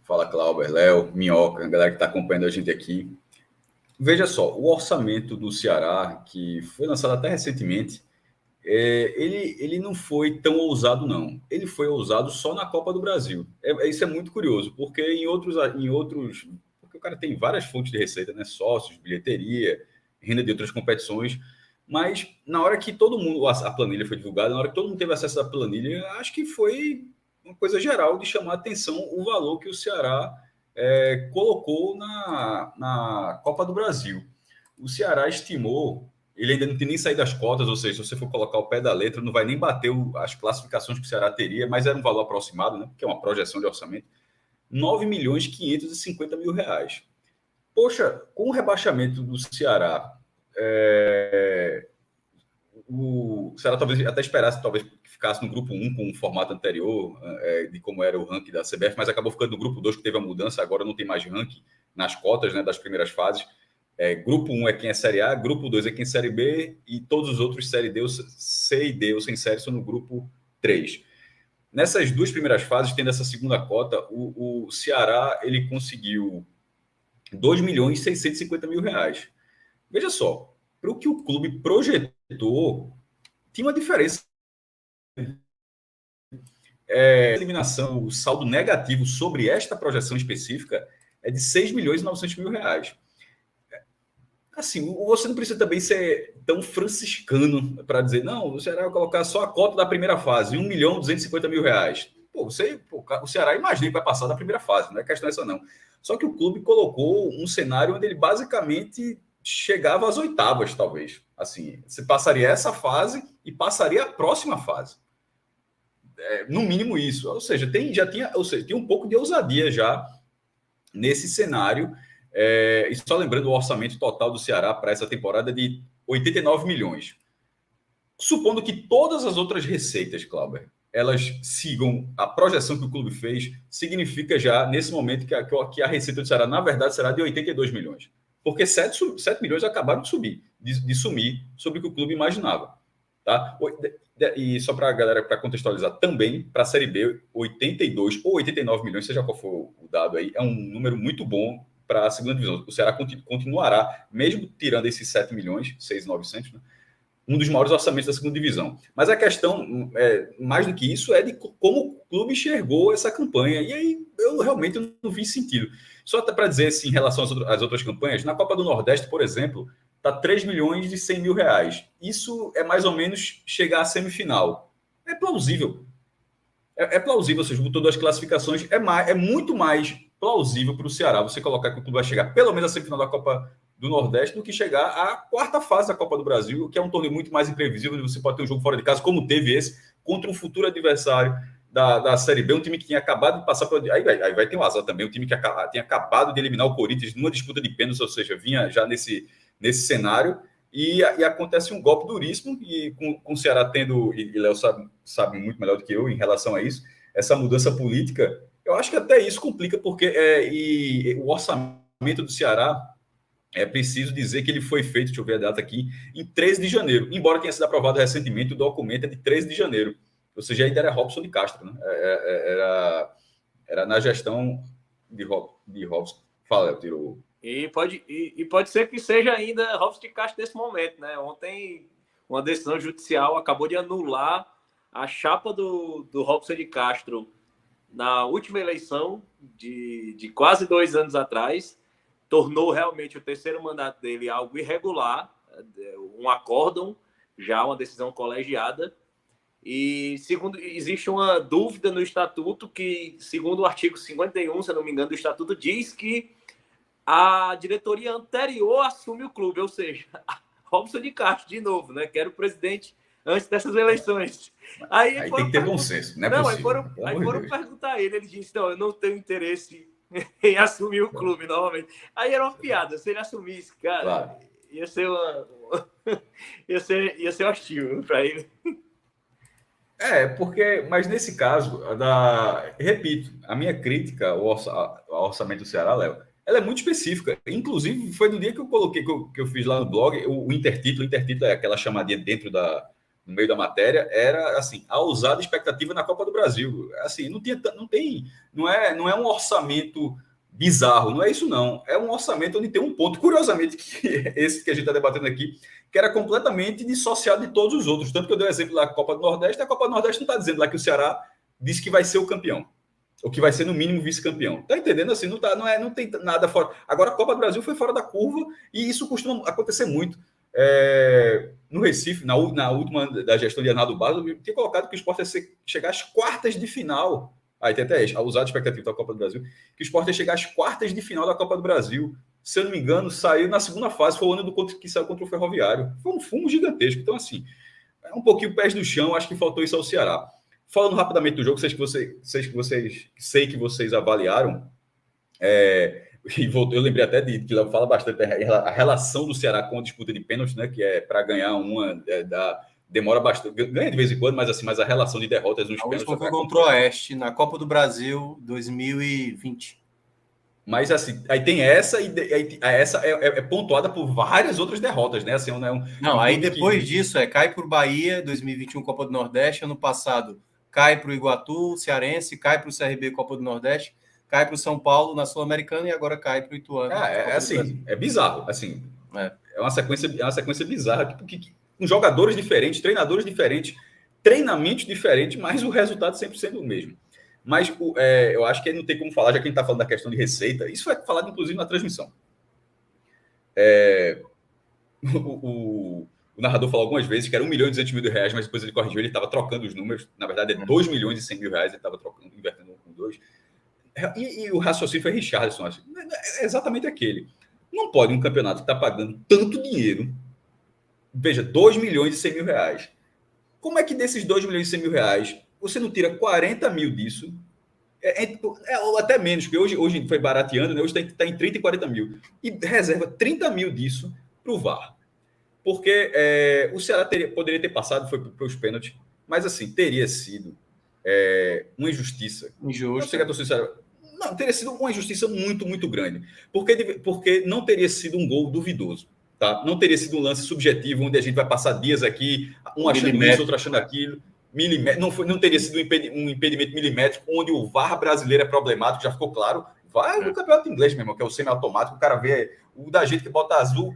Fala, Cláudio, Léo, Minhoca, a galera que está acompanhando a gente aqui. Veja só, o orçamento do Ceará, que foi lançado até recentemente, ele não foi tão ousado, não. Ele foi ousado só na Copa do Brasil. Isso é muito curioso, porque em outros... Porque o cara tem várias fontes de receita, né? Sócios, bilheteria, renda de outras competições. Mas na hora que todo mundo... A planilha foi divulgada, na hora que todo mundo teve acesso à planilha, acho que foi uma coisa geral de chamar a atenção o valor que o Ceará colocou na Copa do Brasil. O Ceará estimou... Ele ainda não tem nem saído das cotas, ou seja, se você for colocar o pé da letra, não vai nem bater as classificações que o Ceará teria, mas era um valor aproximado, né? Porque é uma projeção de orçamento. 9.550.000 reais. Poxa, com o rebaixamento do Ceará, o Ceará talvez até esperasse talvez que ficasse no grupo 1 com o formato anterior, de como era o ranking da CBF, mas acabou ficando no grupo 2, que teve a mudança, agora não tem mais ranking nas cotas, né, das primeiras fases. Grupo 1 é quem é Série A, Grupo 2 é quem é Série B, e todos os outros Série D, C e D ou sem série são no Grupo 3. Nessas duas primeiras fases, tendo essa segunda cota, o Ceará ele conseguiu 2.650.000 reais. Veja só, para o que o clube projetou, tinha uma diferença. Eliminação, o saldo negativo sobre esta projeção específica é de 6.900.000 reais. Assim, você não precisa também ser tão franciscano para dizer, não, o Ceará vai colocar só a cota da primeira fase, 1.250.000 reais. O Ceará imagina que vai passar da primeira fase, não é questão essa não. Só que o clube colocou um cenário onde ele basicamente chegava às oitavas, talvez. Assim, você passaria essa fase e passaria a próxima fase. No mínimo isso. Ou seja, tem um pouco de ousadia já nesse cenário. E só lembrando, o orçamento total do Ceará para essa temporada é de 89 milhões. Supondo que todas as outras receitas, Cláudio, elas sigam a projeção que o clube fez, significa já, nesse momento, que a receita do Ceará, na verdade, será de 82 milhões. Porque 7 milhões acabaram de sumir sobre o que o clube imaginava. Tá? E só para a galera, para contextualizar também, para a Série B, 82 ou 89 milhões, seja qual for o dado aí, é um número muito bom para a segunda divisão. O Ceará continuará, mesmo tirando esses 7 milhões, 6.900, né, um dos maiores orçamentos da segunda divisão. Mas a questão, mais do que isso, é de como o clube enxergou essa campanha. E aí, eu realmente não vi sentido. Só até para dizer, assim, em relação às outras campanhas, na Copa do Nordeste, por exemplo, está 3.100.000 reais. Isso é mais ou menos chegar à semifinal. É plausível. É plausível, ou seja, todas as classificações, é muito mais plausível para o Ceará você colocar que o clube vai chegar pelo menos à semifinal da Copa do Nordeste do que chegar à quarta fase da Copa do Brasil, que é um torneio muito mais imprevisível, onde você pode ter um jogo fora de casa, como teve esse, contra um futuro adversário da Série B, um time que tinha acabado de passar por... Aí vai ter um azar também, um time que tinha acabado de eliminar o Corinthians numa disputa de pênaltis, ou seja, vinha já nesse cenário, e acontece um golpe duríssimo, e com o Ceará tendo, e Léo sabe muito melhor do que eu em relação a isso, essa mudança política, eu acho que até isso complica, porque o orçamento do Ceará, é preciso dizer que ele foi feito, deixa eu ver a data aqui, em 13 de janeiro, embora tenha sido aprovado recentemente, o documento é de 13 de janeiro, ou seja, ainda era Robson de Castro, né? Era na gestão de Robson. Fala, Léo, tirou... E pode ser que seja ainda Robson de Castro nesse momento, né? Ontem, uma decisão judicial acabou de anular a chapa do Robson de Castro na última eleição de quase 2 anos atrás tornou realmente o terceiro mandato dele algo irregular, um acórdão, já uma decisão colegiada. E segundo, existe uma dúvida no estatuto que, segundo o artigo 51, se eu não me engano, do estatuto, diz que a diretoria anterior assume o clube, ou seja, Robson de Castro, de novo, né? Que era o presidente antes dessas eleições. Aí tem que ter bom senso, não é possível. Aí foram perguntar a ele disse, não, eu não tenho interesse em assumir o clube novamente. Aí era uma piada, se ele assumisse, cara, claro, ia ser ia ser hostil para ele. Mas nesse caso, repito, a minha crítica ao orçamento do Ceará, Léo, ela é muito específica. Inclusive, foi no dia que eu coloquei, que eu fiz lá no blog, o intertítulo é aquela chamadinha no meio da matéria, era assim, a ousada expectativa na Copa do Brasil. Assim, não é um orçamento bizarro, não é isso não. É um orçamento onde tem um ponto, curiosamente, que esse que a gente está debatendo aqui, que era completamente dissociado de todos os outros. Tanto que eu dei o exemplo da Copa do Nordeste, a Copa do Nordeste não está dizendo lá que o Ceará disse que vai ser o campeão, ou que vai ser, no mínimo, vice-campeão. Tá entendendo? Assim, não tem nada fora. Agora, a Copa do Brasil foi fora da curva, e isso costuma acontecer muito. No Recife, na última da gestão de Arnaldo Barros, eu tinha colocado que o Sport ia chegar às quartas de final. Aí tem até a usada expectativa da Copa do Brasil, que o Sport ia chegar às quartas de final da Copa do Brasil. Se eu não me engano, saiu na segunda fase, foi o ano que saiu contra o Ferroviário. Foi um fumo gigantesco. Então, assim, é um pouquinho pés no chão, acho que faltou isso ao Ceará. Falando rapidamente do jogo, sei que vocês avaliaram, eu lembrei até que Léo fala bastante a relação do Ceará com a disputa de pênalti, né, que é para ganhar demora bastante, ganha de vez em quando, mas a relação de derrotas nos pênaltis... Foi contra o Oeste, na Copa do Brasil 2020. Mas assim, aí tem essa, e essa é pontuada por várias outras derrotas, né? Assim, aí depois disso, cai para o Bahia, 2021 Copa do Nordeste, ano passado cai para o Iguatu, Cearense, cai para o CRB Copa do Nordeste, cai para o São Paulo na Sul-Americana e agora cai para o Ituano. É bizarro, assim, é uma sequência bizarra, porque com jogadores diferentes, treinadores diferentes, treinamentos diferentes, mas o resultado sempre sendo o mesmo. Mas eu acho que não tem como falar, já que a gente está falando da questão de receita, isso foi falado inclusive na transmissão. O narrador falou algumas vezes que era 1 milhão e 200 mil reais, mas depois ele corrigiu, ele estava trocando os números, na verdade é 2 milhões e 100 mil reais, ele estava trocando, invertendo com 2. E o raciocínio foi Richarlison, assim, é exatamente aquele. Não pode um campeonato que está pagando tanto dinheiro, veja, 2 milhões e 100 mil reais. Como é que desses 2 milhões e 100 mil reais, você não tira 40 mil disso, ou até menos, porque hoje foi barateando, né? Hoje está em 30 e 40 mil, e reserva 30 mil disso para o VAR. Porque o Ceará poderia ter passado, foi para os pênaltis, mas assim, teria sido uma injustiça. Não, teria sido uma injustiça muito, muito grande. Porque não teria sido um gol duvidoso. Tá? Não teria sido um lance subjetivo, onde a gente vai passar dias aqui, um achando isso, outro achando aquilo. Não teria sido um impedimento milimétrico, onde o VAR brasileiro é problemático, já ficou claro. Vai no campeonato inglês, meu irmão, que é o semi-automático, o cara vê o da gente que bota azul.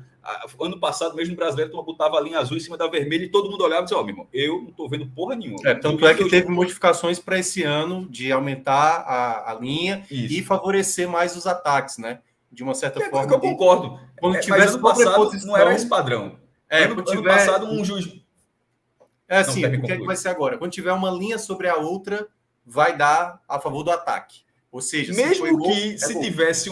Ano passado, mesmo no brasileiro, tu botava a linha azul em cima da vermelha e todo mundo olhava e dizia, meu irmão, eu não tô vendo porra nenhuma. Tanto é que teve modificações para esse ano de aumentar a linha e favorecer mais os ataques, né? De uma certa forma. Eu concordo. Quando tivesse ano passado, não era esse padrão. Ano passado, um juiz... assim, o que é que vai ser agora? Quando tiver uma linha sobre a outra, vai dar a favor do ataque. Ou seja, mesmo que se tivesse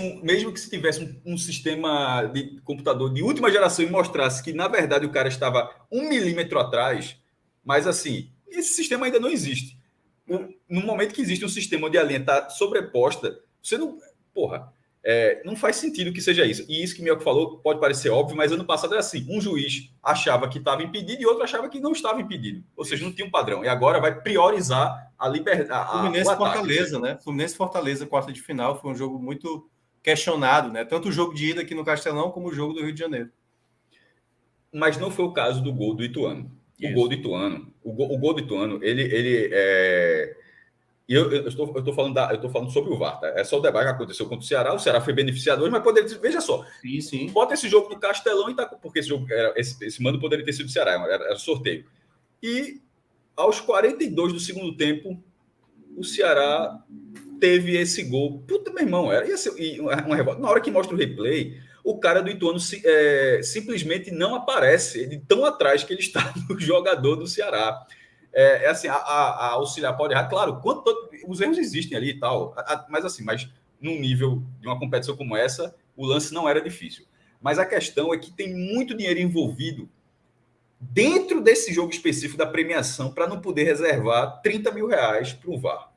um sistema de computador de última geração e mostrasse que, na verdade, o cara estava 1 milímetro atrás, mas assim, esse sistema ainda não existe. No momento que existe um sistema onde a linha está sobreposta, você não... não faz sentido que seja isso. E isso que o Mioca falou pode parecer óbvio, mas ano passado era assim, um juiz achava que estava impedido e outro achava que não estava impedido. Ou seja, não tinha um padrão. E agora vai priorizar a liberdade. Fluminense Fortaleza, né? Fluminense Fortaleza, quarta de final, foi um jogo muito questionado, né? Tanto o jogo de ida aqui no Castelão, como o jogo do Rio de Janeiro. Mas não foi o caso do gol do Ituano. O gol do Ituano, ele e eu estou falando sobre o VAR, tá? É só o debate que aconteceu contra o Ceará foi beneficiado hoje, mas poderia, veja só, sim. Bota esse jogo no Castelão e tá, porque esse jogo esse mando poderia ter sido do Ceará, era sorteio. E aos 42 do segundo tempo, o Ceará teve esse gol. Puta, meu irmão, ia ser uma revolta. Na hora que mostra o replay, o cara do Ituano simplesmente não aparece, de tão atrás que ele está no jogador do Ceará. Assim, a auxiliar pode errar, claro, os erros existem ali e tal, mas num nível de uma competição como essa, o lance não era difícil. Mas a questão é que tem muito dinheiro envolvido dentro desse jogo específico da premiação para não poder reservar 30 mil reais para o VAR.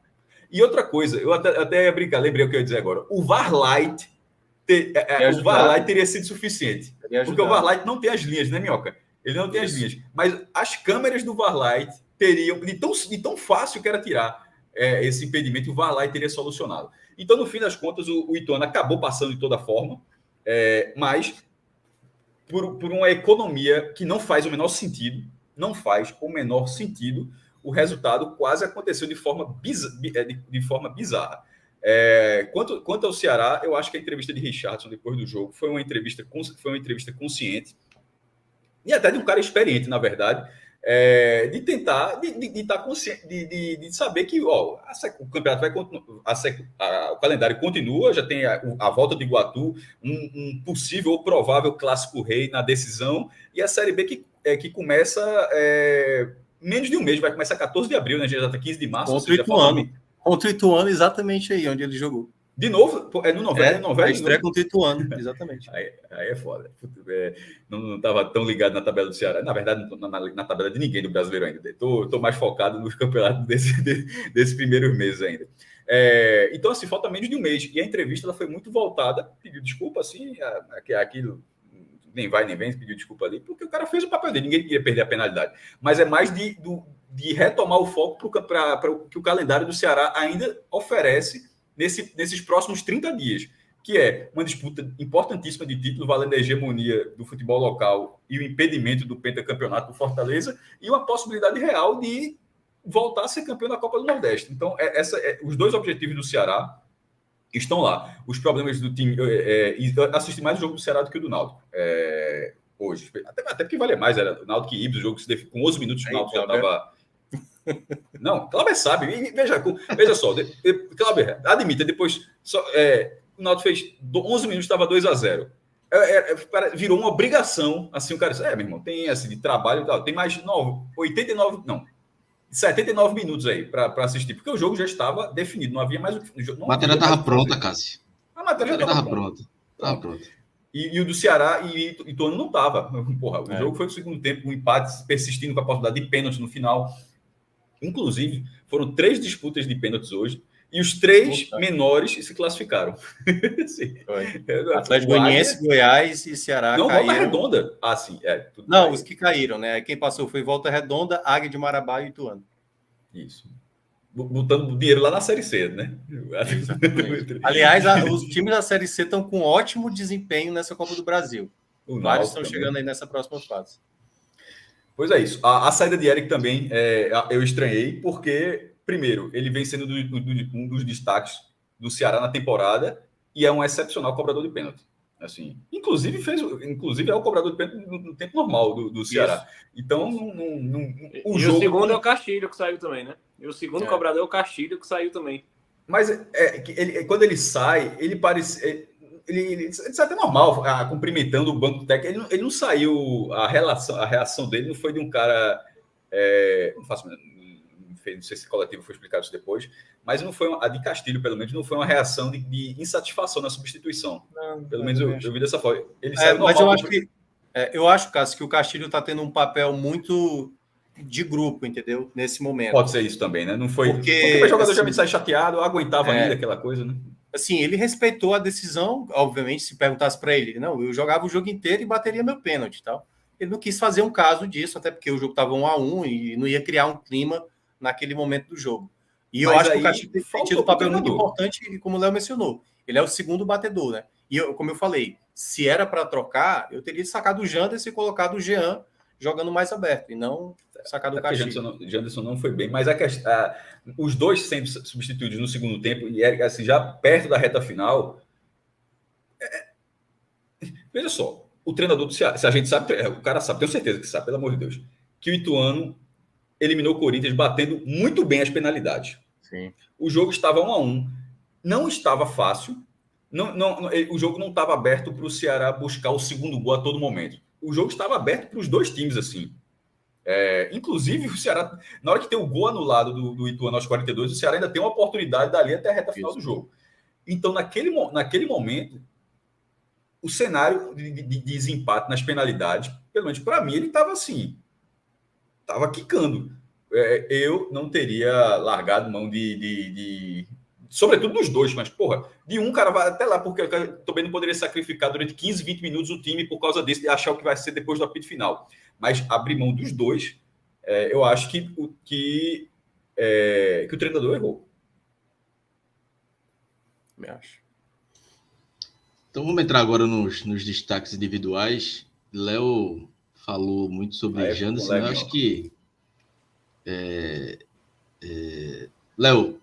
E outra coisa, eu até ia brincar, lembrei o que eu ia dizer agora. O VAR Lite, o VAR Lite teria sido suficiente. Porque o VAR Lite não tem as linhas, né, Minhoca? Ele não tem as linhas. Mas as câmeras do VAR Lite teriam, de tão fácil que era tirar esse impedimento, o VAR Lite teria solucionado. Então, no fim das contas, o Ituano acabou passando de toda forma, mas por uma economia que não faz o menor sentido, o resultado quase aconteceu de forma bizarra. Quanto ao Ceará, eu acho que a entrevista de Richardson depois do jogo foi uma entrevista consciente e até de um cara experiente, na verdade, de tentar, de estar consciente, de saber que o campeonato vai continuar, o calendário continua, já tem a volta de Iguatu, um possível ou provável clássico rei na decisão, e a Série B que começa menos de um mês, vai começar 14 de abril, né? Já está 15 de março. Contra o Ituano, exatamente aí onde ele jogou. De novo? No novembro? A estreia contra o Ituano, exatamente. Aí é foda. Não estava tão ligado na tabela do Ceará. Na verdade, na tabela de ninguém do brasileiro ainda. Estou mais focado nos campeonatos desses primeiros meses ainda. Então, assim, falta menos de um mês. E a entrevista ela foi muito voltada, pediu desculpa, assim, aquilo nem vai nem vem, pediu desculpa ali, porque o cara fez o papel dele, ninguém queria perder a penalidade. Mas é mais de retomar o foco para o que o calendário do Ceará ainda oferece nesses próximos 30 dias, que é uma disputa importantíssima de título, valendo a hegemonia do futebol local e o impedimento do pentacampeonato do Fortaleza, e uma possibilidade real de voltar a ser campeão da Copa do Nordeste. Então, os dois objetivos do Ceará estão lá. Os problemas do time... assisti mais o jogo do Ceará do que o do Náutico. Hoje. Até porque vale mais. Era o Náutico e Ibis, o jogo com 11 minutos, o Náutico já estava... Não, Cláudio sabe. Veja só. Cláudio, admita, depois... o Náutico fez 11 minutos, estava 2-0. Virou uma obrigação. Assim, o cara disse, meu irmão, tem assim, de trabalho e tal. Tem mais 79 minutos aí para assistir, porque o jogo já estava definido, não havia mais o jogo. A matéria estava pronta, Cássio. A matéria estava pronta. E o do Ceará e Ituano não estava. O jogo foi no segundo tempo, um empate persistindo com a possibilidade de pênalti no final. Inclusive, foram 3 disputas de pênaltis hoje, e os 3 menores se classificaram. Atlético Goianiense, Goiás e Ceará não, caíram. Volta Redonda. Sim. Não, os que caíram, né? Quem passou foi Volta Redonda, Águia de Marabá e Ituano. Isso. Botando dinheiro lá na Série C, né? Aliás, os times da Série C estão com ótimo desempenho nessa Copa do Brasil. Vários estão chegando aí nessa próxima fase. Pois é isso. A saída de Eric também eu estranhei, porque... Primeiro, ele vem sendo um dos destaques do Ceará na temporada e é um excepcional cobrador de pênalti. Assim, inclusive é o cobrador de pênalti no tempo normal do Ceará. Isso. Então, o segundo é o Castilho que saiu também, né? E o segundo cobrador é o Castilho que saiu também. Mas quando ele sai, ele parece... Ele é até normal, cumprimentando o banco técnico. Ele não saiu... A reação dele não foi de um cara... não faço... Não sei se coletivo foi explicado isso depois, mas não foi a de Castilho, pelo menos, não foi uma reação de insatisfação na substituição. Pelo menos eu vi dessa forma. Ele mas eu acho, Cássio, que o Castilho está tendo um papel muito de grupo, entendeu? Nesse momento. Pode ser isso também, né? Não foi. Porque o jogador já me sai chateado, eu aguentava ainda aquela coisa, né? Assim, ele respeitou a decisão, obviamente, se perguntasse para ele, não, eu jogava o jogo inteiro e bateria meu pênalti e tal. Ele não quis fazer um caso disso, até porque o jogo estava 1-1 e não ia criar um clima naquele momento do jogo. E eu acho que o Castilho tem tido um papel muito importante, como o Léo mencionou. Ele é o segundo batedor, né? E como eu falei, se era para trocar, eu teria sacado o Janderson e colocado o Jean jogando mais aberto, e não sacado o Castilho. Janderson não foi bem, mas os dois sendo substituídos no segundo tempo, e assim, já perto da reta final... Veja só, o treinador do Ceará, se a gente sabe, o cara sabe, tenho certeza que sabe, pelo amor de Deus, que o Ituano... eliminou o Corinthians batendo muito bem as penalidades. Sim. O jogo estava 1-1. Não estava fácil. O jogo não estava aberto para o Ceará buscar o segundo gol a todo momento. O jogo estava aberto para os dois times, assim. Inclusive, o Ceará, na hora que tem o gol anulado do Ituano aos 42, o Ceará ainda tem uma oportunidade dali até a reta final do jogo. Então, naquele momento, o cenário de desempate nas penalidades, pelo menos para mim, ele estava assim, estava quicando. Eu não teria largado mão sobretudo dos dois, mas, porra, de um cara vai até lá, porque eu também não poderia sacrificar durante 15, 20 minutos o time por causa desse, de achar o que vai ser depois do apito final. Mas abrir mão dos dois, eu acho que o treinador errou. Me acho. Então vamos entrar agora nos destaques individuais. Léo falou muito sobre Janderson. Eu acho que Léo,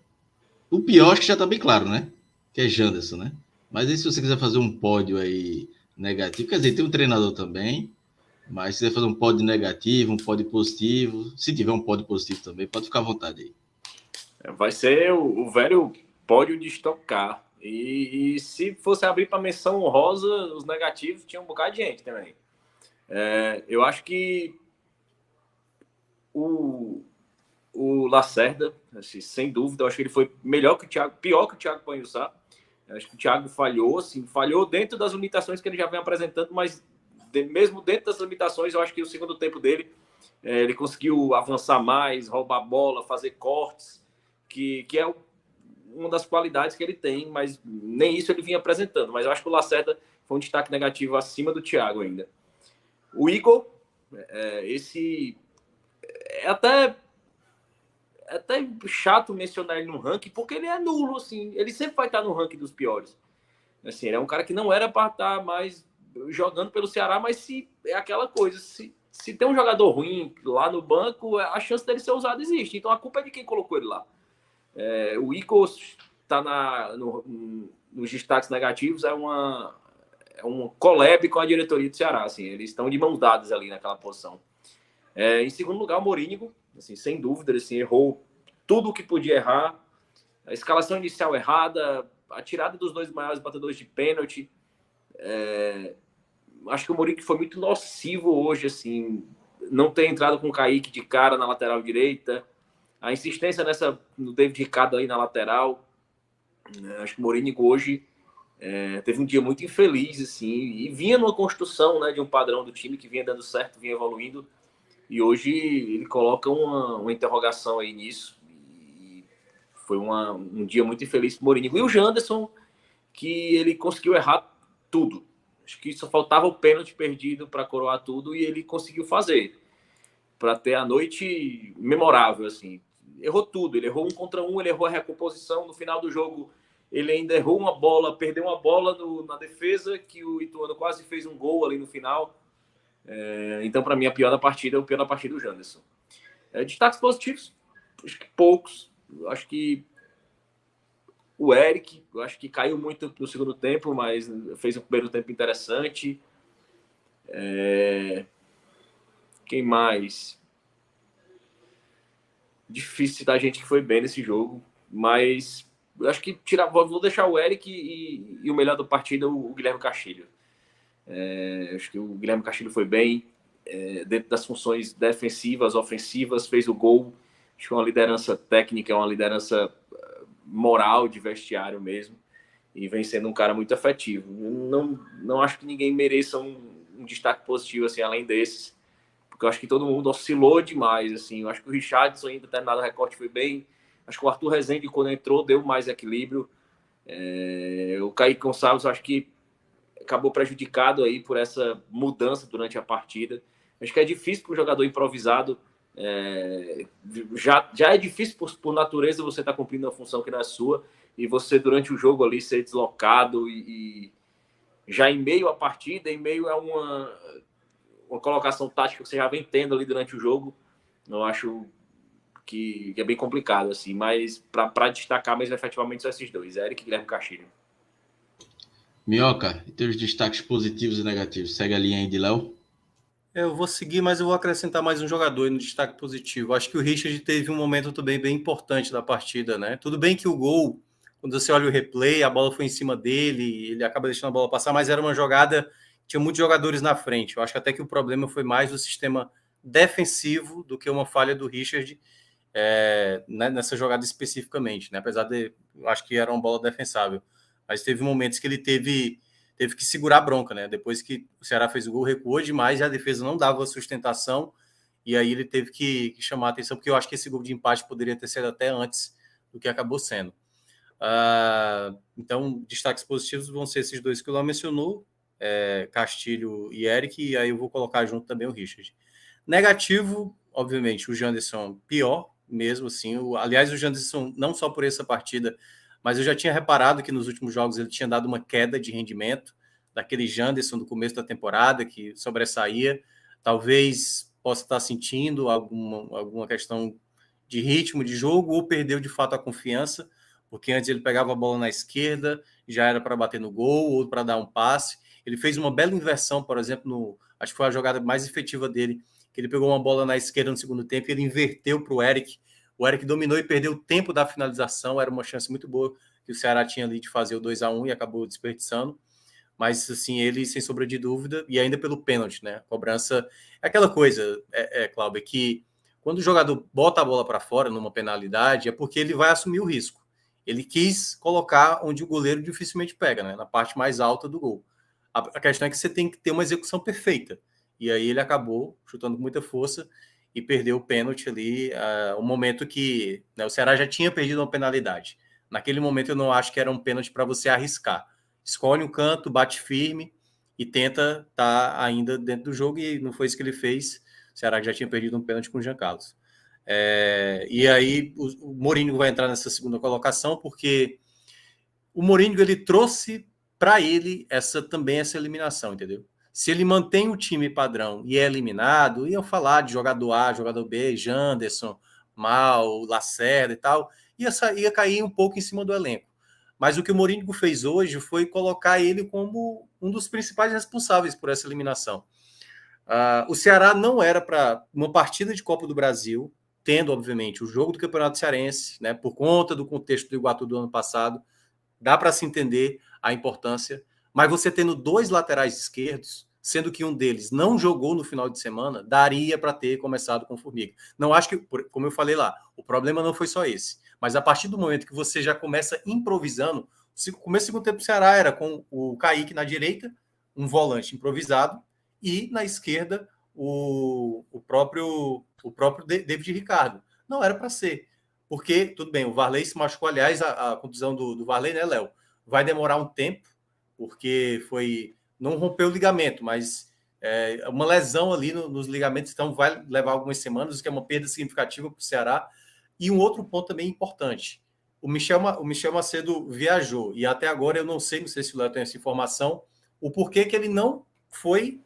o pior acho que já está bem claro, né? Que é Janderson, né? Mas aí se você quiser fazer um pódio aí negativo, quer dizer, tem um treinador também, mas se quiser fazer um pódio negativo, um pódio positivo, se tiver um pódio positivo também, pode ficar à vontade aí. Vai ser o velho pódio de estocar. E se fosse abrir para menção honrosa, os negativos, tinha um bocado de gente também. Eu acho que o Lacerda, assim, sem dúvida, eu acho que ele foi melhor que o Thiago, pior que o Thiago Panhussá. Acho que o Thiago falhou dentro das limitações que ele já vem apresentando, mas mesmo dentro das limitações, eu acho que o segundo tempo dele, ele conseguiu avançar mais, roubar a bola, fazer cortes, que é uma das qualidades que ele tem, mas nem isso ele vinha apresentando. Mas eu acho que o Lacerda foi um destaque negativo acima do Thiago ainda. O Igor, esse é até chato mencionar ele no ranking, porque ele é nulo, assim. Ele sempre vai estar no ranking dos piores. Assim, ele é um cara que não era para estar mais jogando pelo Ceará, mas se é aquela coisa, se tem um jogador ruim lá no banco, a chance dele ser usado existe. Então a culpa é de quem colocou ele lá. O Igor está nos destaques negativos, é um collab com a diretoria do Ceará. Assim, eles estão de mãos dadas ali naquela posição. Em segundo lugar, o Morínigo, assim, sem dúvida, assim, errou tudo o que podia errar. A escalação inicial errada, a tirada dos dois maiores batedores de pênalti. Acho que o Morínigo foi muito nocivo hoje, assim, não ter entrado com o Kaique de cara na lateral direita. A insistência no David Ricardo aí na lateral. Acho que o Morínigo hoje teve um dia muito infeliz, assim, e vinha numa construção, né, de um padrão do time que vinha dando certo, vinha evoluindo. E hoje ele coloca uma interrogação aí nisso. E foi um dia muito infeliz para o Morínigo. E o Janderson, que ele conseguiu errar tudo. Acho que só faltava o pênalti perdido para coroar tudo e ele conseguiu fazer. Para ter a noite memorável, assim. Errou tudo. Ele errou 1 contra 1, ele errou a recomposição. No final do jogo, ele ainda errou uma bola, perdeu uma bola na defesa, que o Ituano quase fez um gol ali no final. Então, para mim, o pior da partida do Janderson. Destaques positivos, acho que poucos. Acho que o Eric, eu acho que caiu muito no segundo tempo, mas fez um primeiro tempo interessante. Quem mais? Difícil citar gente que foi bem nesse jogo, mas eu acho que vou deixar o Eric e o melhor da partida, o Guilherme Castilho. Acho que o Guilherme Castilho foi bem dentro das funções defensivas, ofensivas, fez o gol. Acho que é uma liderança técnica, é uma liderança moral de vestiário mesmo, e vem sendo um cara muito efetivo. Não acho que ninguém mereça um destaque positivo assim, além desses, porque eu acho que todo mundo oscilou demais. Assim. Eu acho que o Richardson em determinado recorte foi bem, acho que o Arthur Rezende, quando entrou, deu mais equilíbrio. O Kaique Gonçalves, eu acho que acabou prejudicado aí por essa mudança durante a partida. Acho que é difícil para o jogador improvisado. Já é difícil por natureza você estar cumprindo uma função que não é sua, e você durante o jogo ali ser deslocado e já em meio à partida, em meio a uma colocação tática que você já vem tendo ali durante o jogo. Eu acho que é bem complicado, assim, mas para destacar mais efetivamente são esses dois, Eric e Guilherme Castilho. Minhoca, e teus destaques positivos e negativos? Segue a linha aí de Léo. Eu vou seguir, mas eu vou acrescentar mais um jogador no destaque positivo. Acho que o Richard teve um momento também bem importante da partida, né? Tudo bem que o gol, quando você olha o replay, a bola foi em cima dele, ele acaba deixando a bola passar, mas era uma jogada, tinha muitos jogadores na frente. Eu acho que até que o problema foi mais o sistema defensivo do que uma falha do Richard nessa jogada especificamente, né? Apesar de, eu acho que era uma bola defensável. Mas teve momentos que ele teve que segurar a bronca, né? Depois que o Ceará fez o gol, recuou demais e a defesa não dava sustentação, e aí ele teve que chamar a atenção, porque eu acho que esse gol de empate poderia ter sido até antes do que acabou sendo. Então, destaques positivos vão ser esses dois que o Léo mencionou, Castilho e Eric, e aí eu vou colocar junto também o Richard. Negativo, obviamente, o Janderson pior, mesmo assim. Aliás, o Janderson, não só por essa partida, mas eu já tinha reparado que nos últimos jogos ele tinha dado uma queda de rendimento, daquele Janderson do começo da temporada, que sobressaía. Talvez possa estar sentindo alguma questão de ritmo de jogo, ou perdeu de fato a confiança, porque antes ele pegava a bola na esquerda, já era para bater no gol, ou para dar um passe. Ele fez uma bela inversão, por exemplo, acho que foi a jogada mais efetiva dele, que ele pegou uma bola na esquerda no segundo tempo e ele inverteu para o Eric. O Eric dominou e perdeu o tempo da finalização. Era uma chance muito boa que o Ceará tinha ali de fazer o 2-1 e acabou desperdiçando. Mas, assim, ele, sem sombra de dúvida, e ainda pelo pênalti, né? A cobrança é aquela coisa, Cláudio, que quando o jogador bota a bola para fora numa penalidade, é porque ele vai assumir o risco. Ele quis colocar onde o goleiro dificilmente pega, né? Na parte mais alta do gol. A questão é que você tem que ter uma execução perfeita. E aí ele acabou chutando com muita força e perdeu o pênalti ali, o momento que, né, o Ceará já tinha perdido uma penalidade. Naquele momento eu não acho que era um pênalti para você arriscar. Escolhe um canto, bate firme e tenta estar ainda dentro do jogo, e não foi isso que ele fez. O Ceará já tinha perdido um pênalti com o Jean Carlos. E aí o Mourinho vai entrar nessa segunda colocação, porque o Mourinho ele trouxe para ele essa eliminação, entendeu? Se ele mantém o time padrão e é eliminado, iam falar de jogador A, jogador B, Janderson, Mal, Lacerda e tal, ia cair um pouco em cima do elenco. Mas o que o Mourinho fez hoje foi colocar ele como um dos principais responsáveis por essa eliminação. O Ceará não era para uma partida de Copa do Brasil, tendo, obviamente, o jogo do Campeonato Cearense, né, por conta do contexto do Iguatu do ano passado, dá para se entender a importância, mas você tendo dois laterais esquerdos, sendo que um deles não jogou no final de semana, daria para ter começado com o Formiga. Não acho que, como eu falei lá, o problema não foi só esse, mas a partir do momento que você já começa improvisando, o começo do segundo tempo do Ceará era com o Kaique na direita, um volante improvisado, e na esquerda o próprio David Ricardo. Não era para ser. Porque, tudo bem, o Varley se machucou, aliás, a contusão do Varley, né, Léo? Vai demorar um tempo, porque não rompeu o ligamento, mas uma lesão ali nos ligamentos, então vai levar algumas semanas, o que é uma perda significativa para o Ceará. E um outro ponto também importante, o Michel Macedo viajou, e até agora eu não sei se o Léo tem essa informação, o porquê que ele não foi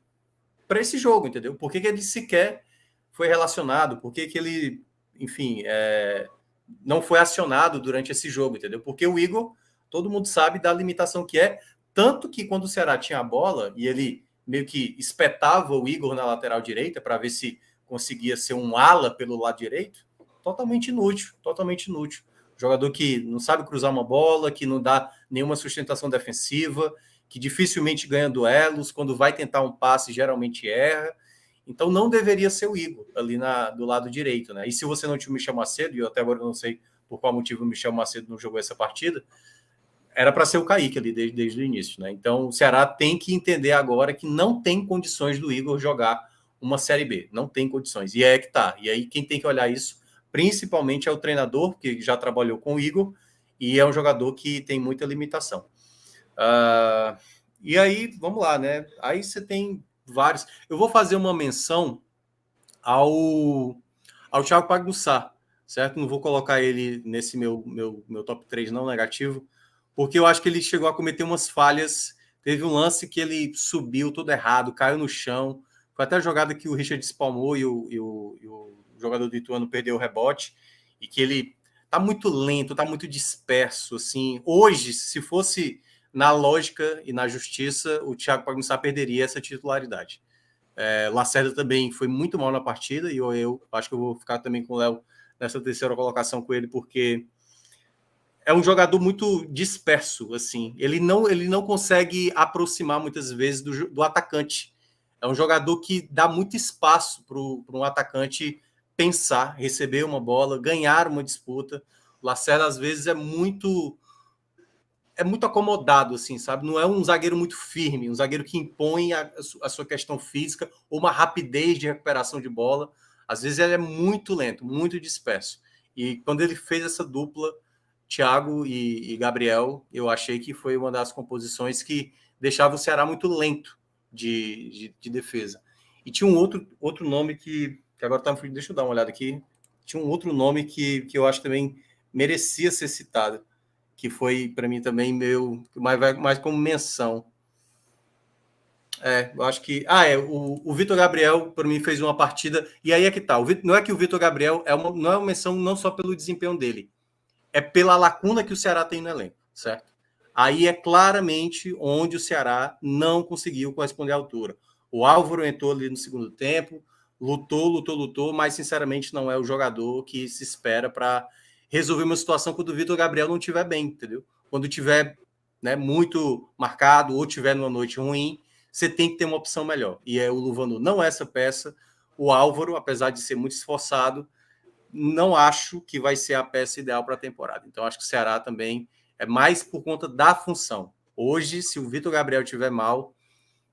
para esse jogo, entendeu? Por que ele sequer foi relacionado, por que ele, enfim, não foi acionado durante esse jogo, entendeu? Porque o Igor, todo mundo sabe da limitação que é, tanto que quando o Ceará tinha a bola e ele meio que espetava o Igor na lateral direita para ver se conseguia ser um ala pelo lado direito, totalmente inútil. Jogador que não sabe cruzar uma bola, que não dá nenhuma sustentação defensiva, que dificilmente ganha duelos, quando vai tentar um passe geralmente erra. Então não deveria ser o Igor ali do lado direito, né? E se você não tinha o Michel Macedo, e eu até agora não sei por qual motivo o Michel Macedo não jogou essa partida, era para ser o Kaique ali desde o início, né? Então o Ceará tem que entender agora que não tem condições do Igor jogar uma Série B, não tem condições. E é que tá. E aí quem tem que olhar isso, principalmente, é o treinador, que já trabalhou com o Igor, e é um jogador que tem muita limitação. E aí, vamos lá, né? Aí você tem vários. Eu vou fazer uma menção ao Thiago Pagussá, certo? Não vou colocar ele nesse meu top 3 não negativo, porque eu acho que ele chegou a cometer umas falhas. Teve um lance que ele subiu todo errado, caiu no chão. Foi até a jogada que o Richard espalmou e o jogador do Ituano perdeu o rebote, e que ele tá muito lento, tá muito disperso, assim. Hoje, se fosse na lógica e na justiça, o Thiago Pagussá perderia essa titularidade. Lacerda também foi muito mal na partida, e eu acho que eu vou ficar também com o Léo nessa terceira colocação com ele, porque é um jogador muito disperso, assim. Ele não consegue aproximar muitas vezes do atacante. É um jogador que dá muito espaço para um atacante pensar, receber uma bola, ganhar uma disputa. O Lacerda, às vezes, é muito acomodado, assim, sabe? Não é um zagueiro muito firme, um zagueiro que impõe a sua questão física ou uma rapidez de recuperação de bola. Às vezes ele é muito lento, muito disperso. E quando ele fez essa dupla, Thiago e Gabriel, eu achei que foi uma das composições que deixava o Ceará muito lento de defesa. E tinha um outro nome que agora tá... Deixa eu dar uma olhada aqui. Tinha um outro nome que eu acho também merecia ser citado, que foi, para mim, também mais como menção. Eu acho que... o Vitor Gabriel, para mim, fez uma partida... E aí é que tá. Não é que o Vitor Gabriel não é uma menção não só pelo desempenho dele, é pela lacuna que o Ceará tem no elenco, certo? Aí é claramente onde o Ceará não conseguiu corresponder à altura. O Álvaro entrou ali no segundo tempo, lutou, mas, sinceramente, não é o jogador que se espera para resolver uma situação quando o Vitor Gabriel não estiver bem, entendeu? Quando estiver, né, muito marcado ou estiver numa noite ruim, você tem que ter uma opção melhor. E o Luvanu não é essa peça. O Álvaro, apesar de ser muito esforçado, não acho que vai ser a peça ideal para a temporada. Então, acho que o Ceará também é mais por conta da função. Hoje, se o Vitor Gabriel estiver mal,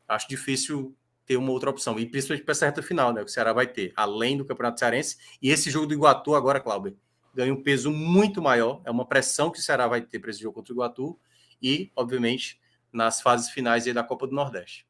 acho difícil ter uma outra opção. E principalmente para essa reta final, né? Que o Ceará vai ter, além do Campeonato Cearense. E esse jogo do Iguatu agora, Cláudio, ganha um peso muito maior. É uma pressão que o Ceará vai ter para esse jogo contra o Iguatu. E, obviamente, nas fases finais aí da Copa do Nordeste.